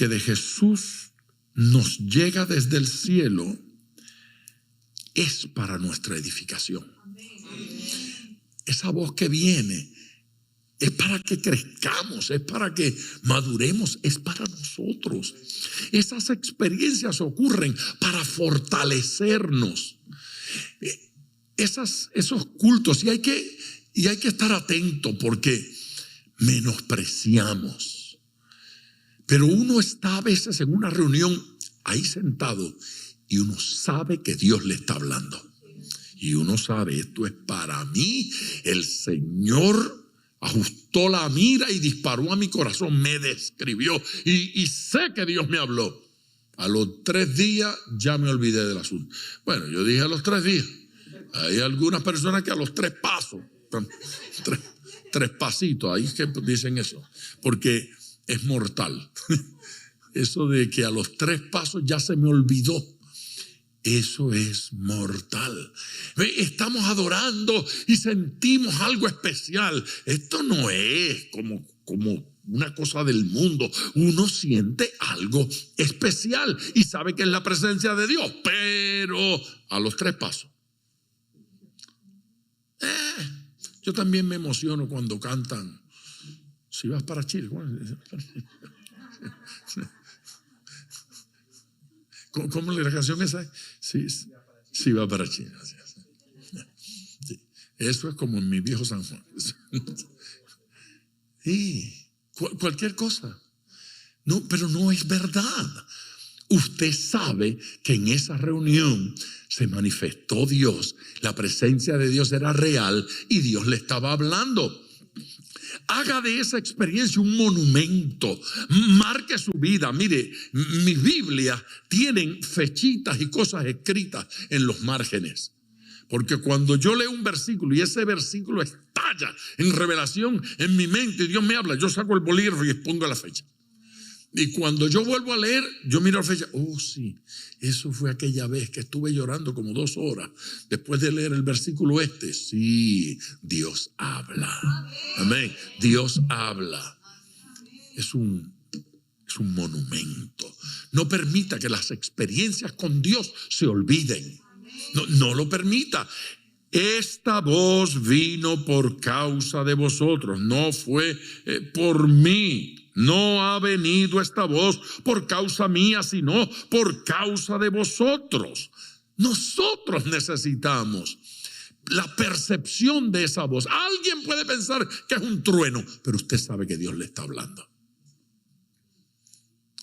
de Jesús nos llega desde el cielo es para nuestra edificación. Esa voz que viene es para que crezcamos, es para que maduremos, es para nosotros. Esas experiencias ocurren para fortalecernos. Esos cultos, y hay que estar atento porque menospreciamos. Pero uno está a veces en una reunión ahí sentado y uno sabe que Dios le está hablando. Y uno sabe, esto es para mí. El Señor ajustó la mira y disparó a mi corazón, me describió y sé que Dios me habló. A los 3 días ya me olvidé del asunto. Bueno, yo dije a los 3 días. Hay algunas personas que a los 3 pasos, 3 pasitos, ahí es que dicen eso, porque es mortal. Eso de que a los 3 pasos ya se me olvidó. Eso es mortal. Estamos adorando y sentimos algo especial. Esto no es como una cosa del mundo. Uno siente algo especial y sabe que es la presencia de Dios, pero a los 3 pasos. Yo también me emociono cuando cantan Si vas para Chile. ¿Cómo la canción esa? Sí, va para Chile. Sí. Eso es como en mi viejo San Juan. Sí, cualquier cosa. No, pero no es verdad. Usted sabe que en esa reunión se manifestó Dios. La presencia de Dios era real y Dios le estaba hablando. Haga de esa experiencia un monumento. Marque su vida. Mire, mis Biblias tienen fechitas y cosas escritas en los márgenes. Porque cuando yo leo un versículo y ese versículo estalla en revelación en mi mente y Dios me habla, yo saco el bolígrafo y pongo la fecha. Y cuando yo vuelvo a leer, yo miro la fecha. Oh, sí, eso fue aquella vez que estuve llorando como 2 horas después de leer el versículo este. Sí, Dios habla. Amén. Dios habla. Es un monumento. No permita que las experiencias con Dios se olviden. No lo permita. Esta voz vino por causa de vosotros, no fue por mí. No ha venido esta voz por causa mía, sino por causa de vosotros. Nosotros necesitamos la percepción de esa voz. Alguien puede pensar que es un trueno, pero usted sabe que Dios le está hablando.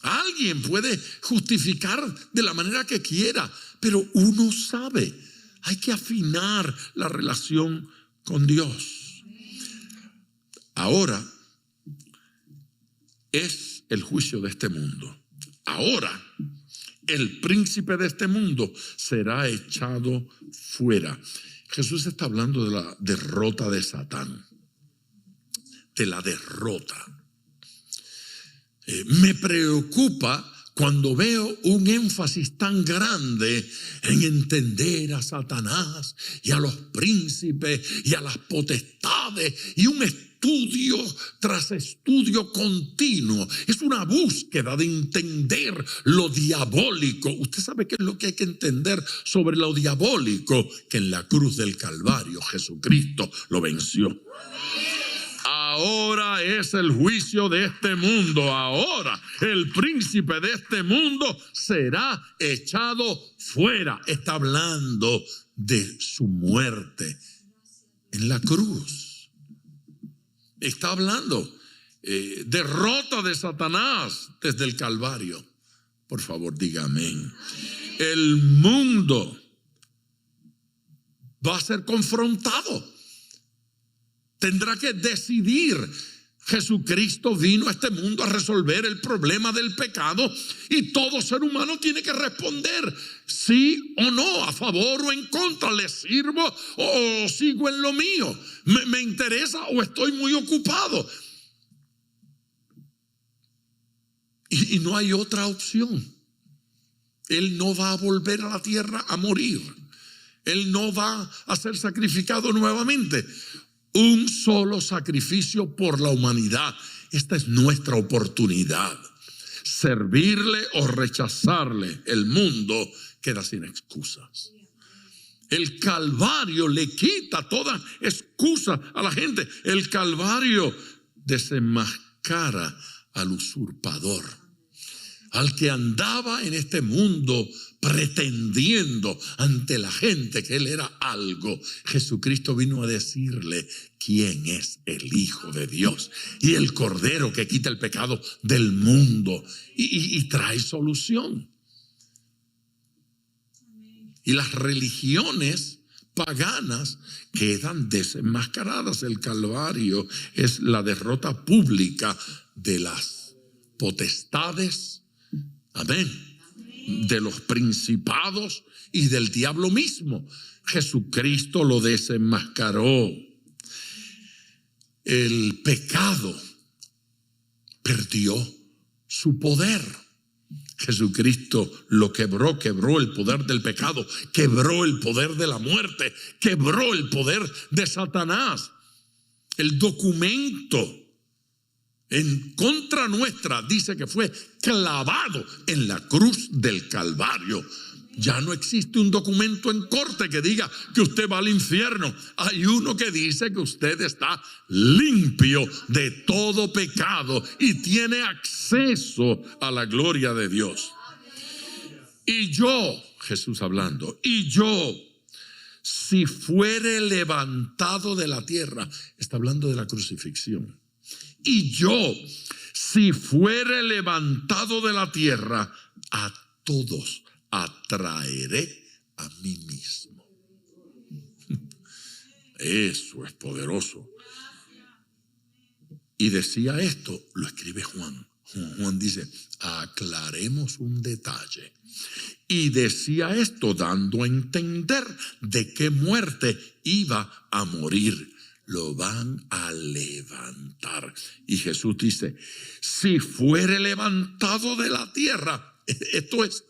Alguien puede justificar de la manera que quiera, pero uno sabe. Hay que afinar la relación con Dios. Ahora es el juicio de este mundo. Ahora el príncipe de este mundo será echado fuera. Jesús está hablando de la derrota de Satán. De la derrota. Me preocupa cuando veo un énfasis tan grande en entender a Satanás y a los príncipes y a las potestades y un estudio tras estudio continuo. Es una búsqueda de entender lo diabólico. Usted sabe qué es lo que hay que entender sobre lo diabólico, que en la cruz del Calvario Jesucristo lo venció. Ahora es el juicio de este mundo. Ahora el príncipe de este mundo será echado fuera. Está hablando de su muerte en la cruz. Está hablando derrota de Satanás desde el Calvario. Por favor, diga amén. El mundo va a ser confrontado. Tendrá que decidir. Jesucristo vino a este mundo a resolver el problema del pecado y todo ser humano tiene que responder sí o no, a favor o en contra. ¿Le sirvo o sigo en lo mío? ¿Me interesa o estoy muy ocupado? Y no hay otra opción. Él no va a volver a la tierra a morir. Él no va a ser sacrificado nuevamente. Un solo sacrificio por la humanidad. Esta es nuestra oportunidad. Servirle o rechazarle. El mundo queda sin excusas. El Calvario le quita toda excusa a la gente. El Calvario desenmascara al usurpador, al que andaba en este mundo pretendiendo ante la gente que él era algo. Jesucristo vino a decirle quién es el Hijo de Dios y el Cordero que quita el pecado del mundo y trae solución. Y las religiones paganas quedan desenmascaradas. El Calvario es la derrota pública de las potestades, amén, de los principados y del diablo mismo. Jesucristo lo desenmascaró. El pecado perdió su poder. Jesucristo lo quebró, quebró el poder del pecado, quebró el poder de la muerte, quebró el poder de Satanás. El documento en contra nuestra dice que fue clavado en la cruz del Calvario. Ya no existe un documento en corte que diga que usted va al infierno. Hay uno que dice que usted está limpio de todo pecado y tiene acceso a la gloria de Dios. Y yo, Jesús hablando, y yo, si fuere levantado de la tierra, está hablando de la crucifixión. Y yo, si fuere levantado de la tierra, a todos atraeré a mí mismo. Eso es poderoso. Y decía esto, lo escribe Juan. Juan dice, aclaremos un detalle. Y decía esto dando a entender de qué muerte iba a morir. Lo van a levantar. Y Jesús dice, si fuere levantado de la tierra, esto es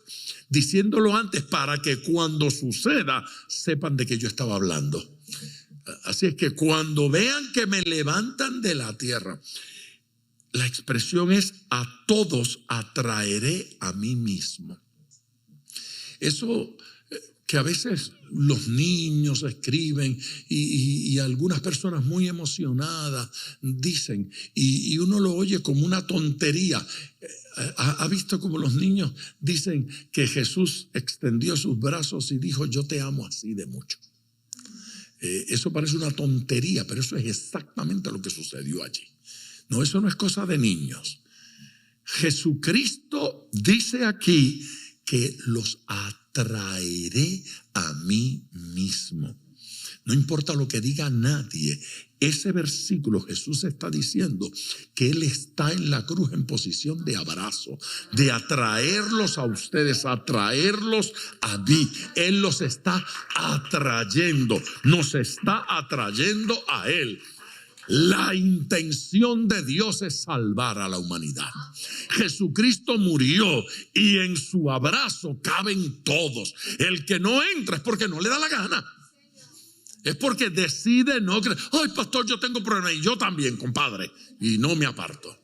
diciéndolo antes para que cuando suceda sepan de qué yo estaba hablando. Así es que cuando vean que me levantan de la tierra, la expresión es a todos atraeré a mí mismo. Eso que a veces los niños escriben y algunas personas muy emocionadas dicen, y uno lo oye como una tontería. ¿Ha visto como los niños dicen que Jesús extendió sus brazos y dijo, yo te amo así de mucho? Eso parece una tontería, pero eso es exactamente lo que sucedió allí. No, eso no es cosa de niños. Jesucristo dice aquí que los atraeré a mí mismo. No importa lo que diga nadie. Ese versículo Jesús está diciendo que Él está en la cruz en posición de abrazo, de atraerlos a ustedes, atraerlos a mí. Él los está atrayendo, nos está atrayendo a Él. La intención de Dios es salvar a la humanidad. Jesucristo murió y en su abrazo caben todos. El que no entra es porque no le da la gana. Es porque decide no creer. Ay, pastor, yo tengo problemas. Y yo también, compadre. Y no me aparto.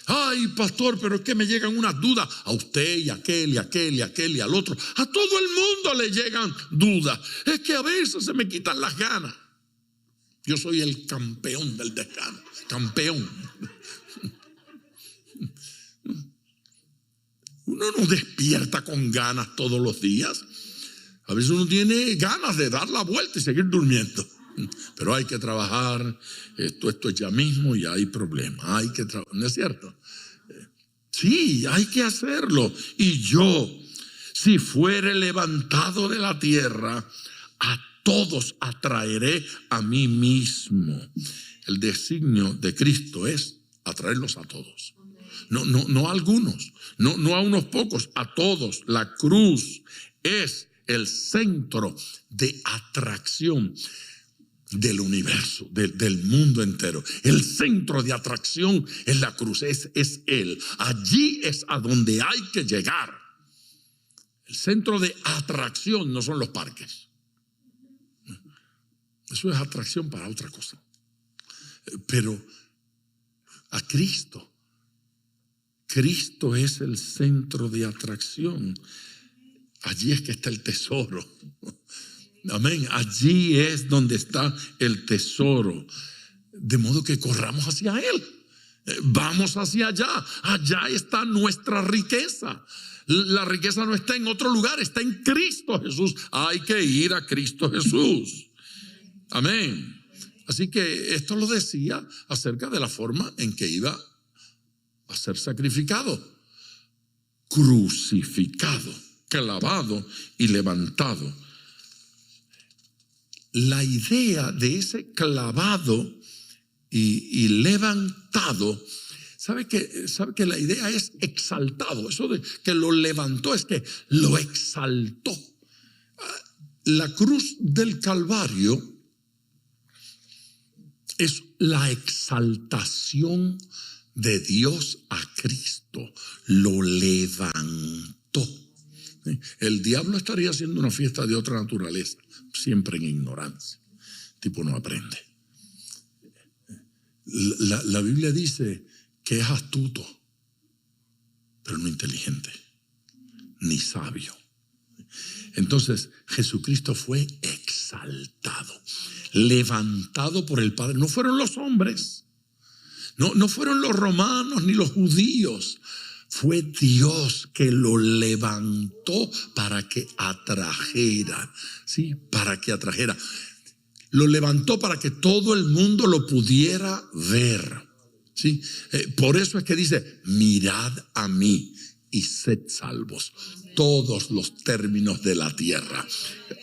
Ay, pastor, pero es que me llegan unas dudas. A usted y a aquel y a aquel y a aquel y al otro. A todo el mundo le llegan dudas. Es que a veces se me quitan las ganas. Yo soy el campeón del descanso. Campeón. Uno no despierta con ganas todos los días. A veces uno tiene ganas de dar la vuelta y seguir durmiendo. Pero hay que trabajar. Esto es ya mismo y hay problemas. Hay que trabajar. ¿No es cierto? Sí, hay que hacerlo. Y yo, si fuere levantado de la tierra, a todos atraeré a mí mismo. El designio de Cristo es atraerlos a todos. No a algunos, no a unos pocos, a todos. La cruz es el centro de atracción del universo, del mundo entero. El centro de atracción es la cruz, es Él. Allí es a donde hay que llegar. El centro de atracción no son los parques. Eso es atracción para otra cosa. Pero a Cristo es el centro de atracción. Allí es que está el tesoro. Amén. Allí es donde está el tesoro. De modo que corramos hacia Él. Vamos hacia allá. Allá está nuestra riqueza. La riqueza no está en otro lugar, está en Cristo Jesús. Hay que ir a Cristo Jesús. Amén. Así que esto lo decía acerca de la forma en que iba a ser sacrificado, crucificado, clavado y levantado. La idea de ese clavado y levantado, ¿sabe que la idea es exaltado? Eso de que lo levantó es que lo exaltó. La cruz del Calvario es la exaltación de Dios a Cristo. Lo levantó. El diablo estaría haciendo una fiesta de otra naturaleza, siempre en ignorancia. El tipo no aprende. La Biblia dice que es astuto, pero no inteligente, ni sabio. Entonces Jesucristo fue exaltado, levantado por el Padre. No fueron los hombres, no fueron los romanos ni los judíos. Fue Dios que lo levantó para que atrajera, ¿sí? Para que atrajera. Lo levantó para que todo el mundo lo pudiera ver, ¿sí? Por eso es que dice, mirad a mí y sed salvos, todos los términos de la tierra.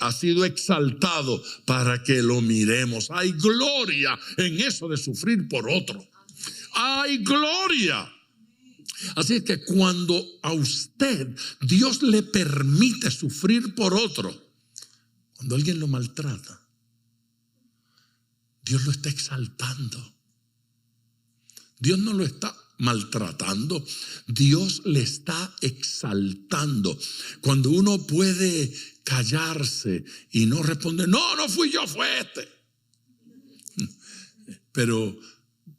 Ha sido exaltado para que lo miremos. Hay gloria en eso de sufrir por otro. Hay gloria. Así es que cuando a usted Dios le permite sufrir por otro, cuando alguien lo maltrata, Dios lo está exaltando. Dios no lo está maltratando, Dios le está exaltando. Cuando uno puede callarse y no responder, no fui yo, fue este. Pero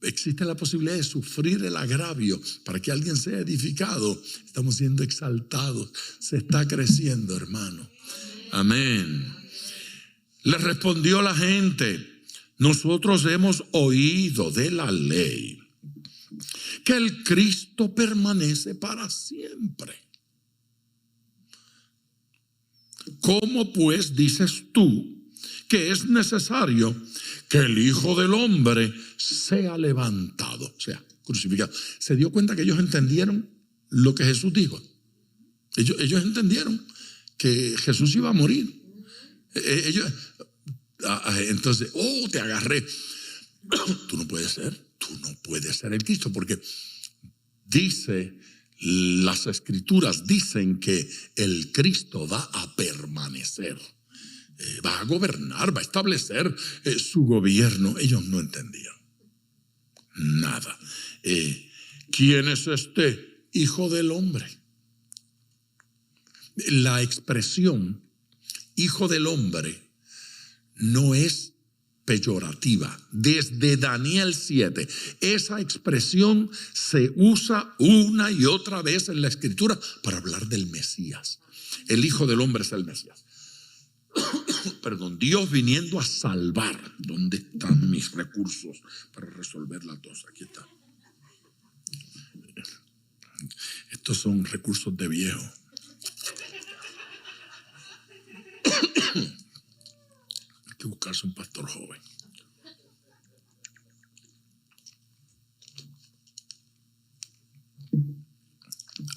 existe la posibilidad de sufrir el agravio para que alguien sea edificado. Estamos siendo exaltados. Se está creciendo, hermano. Amén. Le respondió la gente: nosotros hemos oído de la ley que el Cristo permanece para siempre. ¿Cómo pues dices tú que es necesario que el Hijo del Hombre sea levantado, o sea, crucificado? ¿Se dio cuenta que ellos entendieron lo que Jesús dijo? Ellos entendieron que Jesús iba a morir. Entonces, te agarré. Tú no puedes ser el Cristo, porque dice, las Escrituras dicen que el Cristo va a permanecer. Va a gobernar, va a establecer su gobierno. Ellos no entendían nada. ¿Quién es este Hijo del Hombre? La expresión Hijo del Hombre no es peyorativa. Desde Daniel 7, esa expresión se usa una y otra vez en la Escritura para hablar del Mesías. El Hijo del Hombre es el Mesías. Perdón, Dios viniendo a salvar. ¿Dónde están mis recursos para resolver la tos? Aquí está. Estos son recursos de viejo. Hay que buscarse un pastor joven.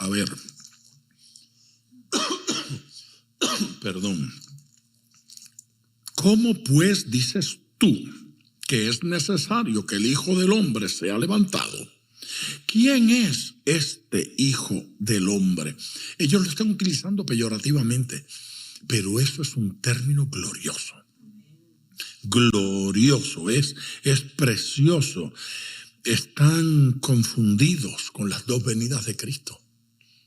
A ver. Perdón. ¿Cómo pues dices tú que es necesario que el Hijo del Hombre sea levantado? ¿Quién es este Hijo del Hombre? Ellos lo están utilizando peyorativamente, pero eso es un término glorioso. Glorioso, es precioso. Están confundidos con las dos venidas de Cristo.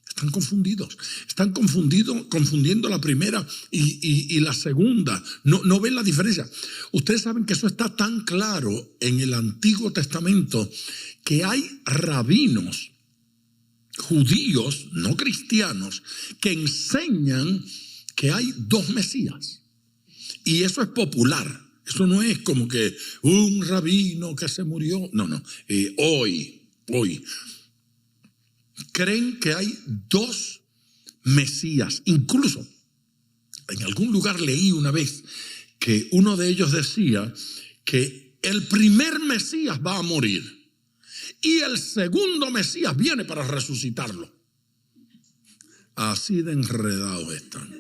Están confundidos. Están confundiendo la primera y la segunda. No ven la diferencia. Ustedes saben que eso está tan claro en el Antiguo Testamento que hay rabinos judíos, no cristianos, que enseñan que hay dos Mesías. Y eso es popular. Eso no es como que un rabino que se murió. No. Hoy. Creen que hay dos Mesías. Incluso, en algún lugar leí una vez que uno de ellos decía que el primer Mesías va a morir y el segundo Mesías viene para resucitarlo. Así de enredados están.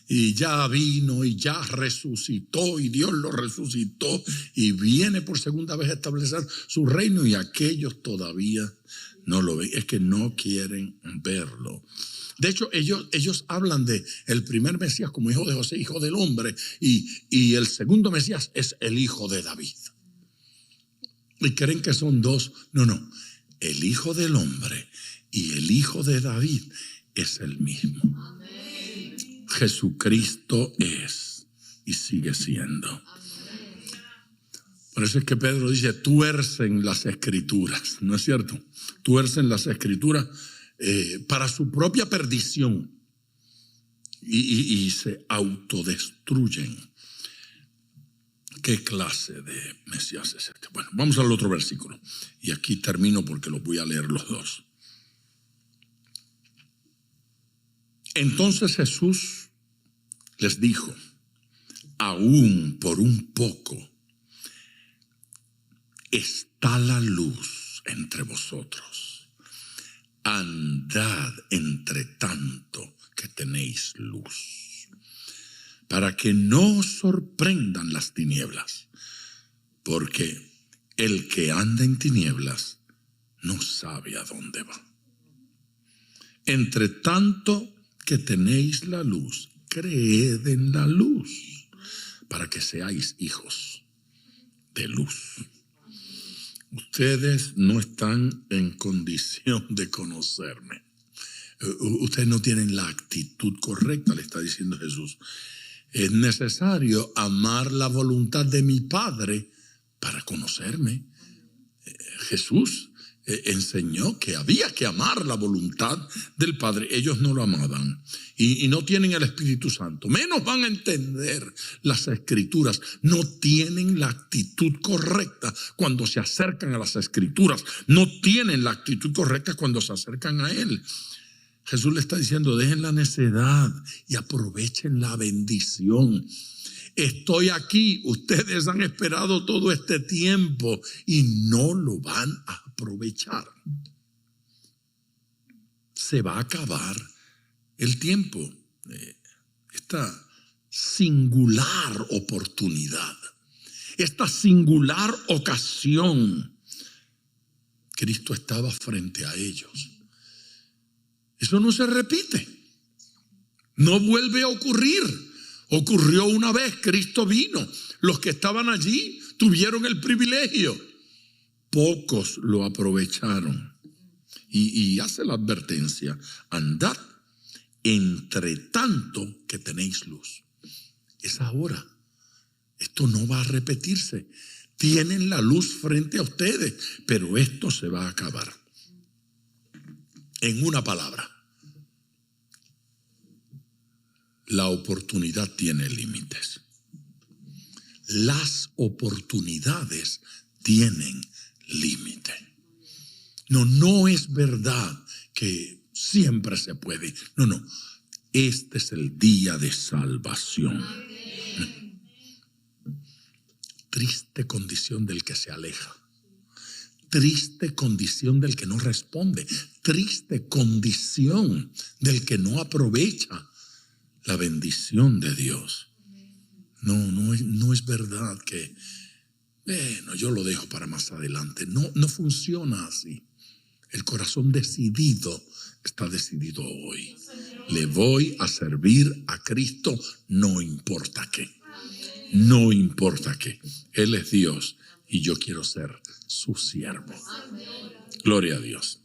Y ya vino y ya resucitó y Dios lo resucitó y viene por segunda vez a establecer su reino y aquellos todavía no lo ven. Es que no quieren verlo. De hecho, ellos hablan de el primer Mesías como hijo de José, hijo del hombre, y el segundo Mesías es el hijo de David. Y creen que son dos. No. El hijo del hombre y el hijo de David es el mismo. Jesucristo es y sigue siendo. Por eso es que Pedro dice, tuercen las escrituras, ¿no es cierto? Tuercen las escrituras para su propia perdición y se autodestruyen. ¿Qué clase de Mesías es este? Bueno, vamos al otro versículo. Y aquí termino porque los voy a leer los dos. Entonces Jesús les dijo, aún por un poco está la luz entre vosotros. Andad entre tanto que tenéis luz, para que no os sorprendan las tinieblas, porque el que anda en tinieblas no sabe a dónde va. Entre tanto que tenéis la luz, creed en la luz, para que seáis hijos de luz. Ustedes no están en condición de conocerme. Ustedes no tienen la actitud correcta, le está diciendo Jesús. Es necesario amar la voluntad de mi Padre para conocerme. Jesús enseñó que había que amar la voluntad del Padre. Ellos no lo amaban y no tienen el Espíritu Santo. Menos van a entender las Escrituras. No tienen la actitud correcta cuando se acercan a las Escrituras. No tienen la actitud correcta cuando se acercan a Él. Jesús le está diciendo, dejen la necedad y aprovechen la bendición. Estoy aquí, ustedes han esperado todo este tiempo y no lo van a aprovechar. Se va a acabar el tiempo. Esta singular oportunidad, esta singular ocasión, Cristo estaba frente a ellos. Eso no se repite. No vuelve a ocurrir. Ocurrió una vez, Cristo vino. Los que estaban allí tuvieron el privilegio. Pocos lo aprovecharon. Y hace la advertencia, andad entre tanto que tenéis luz. Es ahora. Esto no va a repetirse. Tienen la luz frente a ustedes, pero esto se va a acabar. En una palabra, la oportunidad tiene límites. Las oportunidades tienen límite. No es verdad que siempre se puede. No. Este es el día de salvación. Triste condición del que se aleja. Triste condición del que no responde. Triste condición del que no aprovecha la bendición de Dios. No es verdad que, bueno, yo lo dejo para más adelante. No funciona así. El corazón decidido está decidido hoy. Le voy a servir a Cristo, no importa qué. No importa qué. Él es Dios y yo quiero ser su siervo. Gloria a Dios.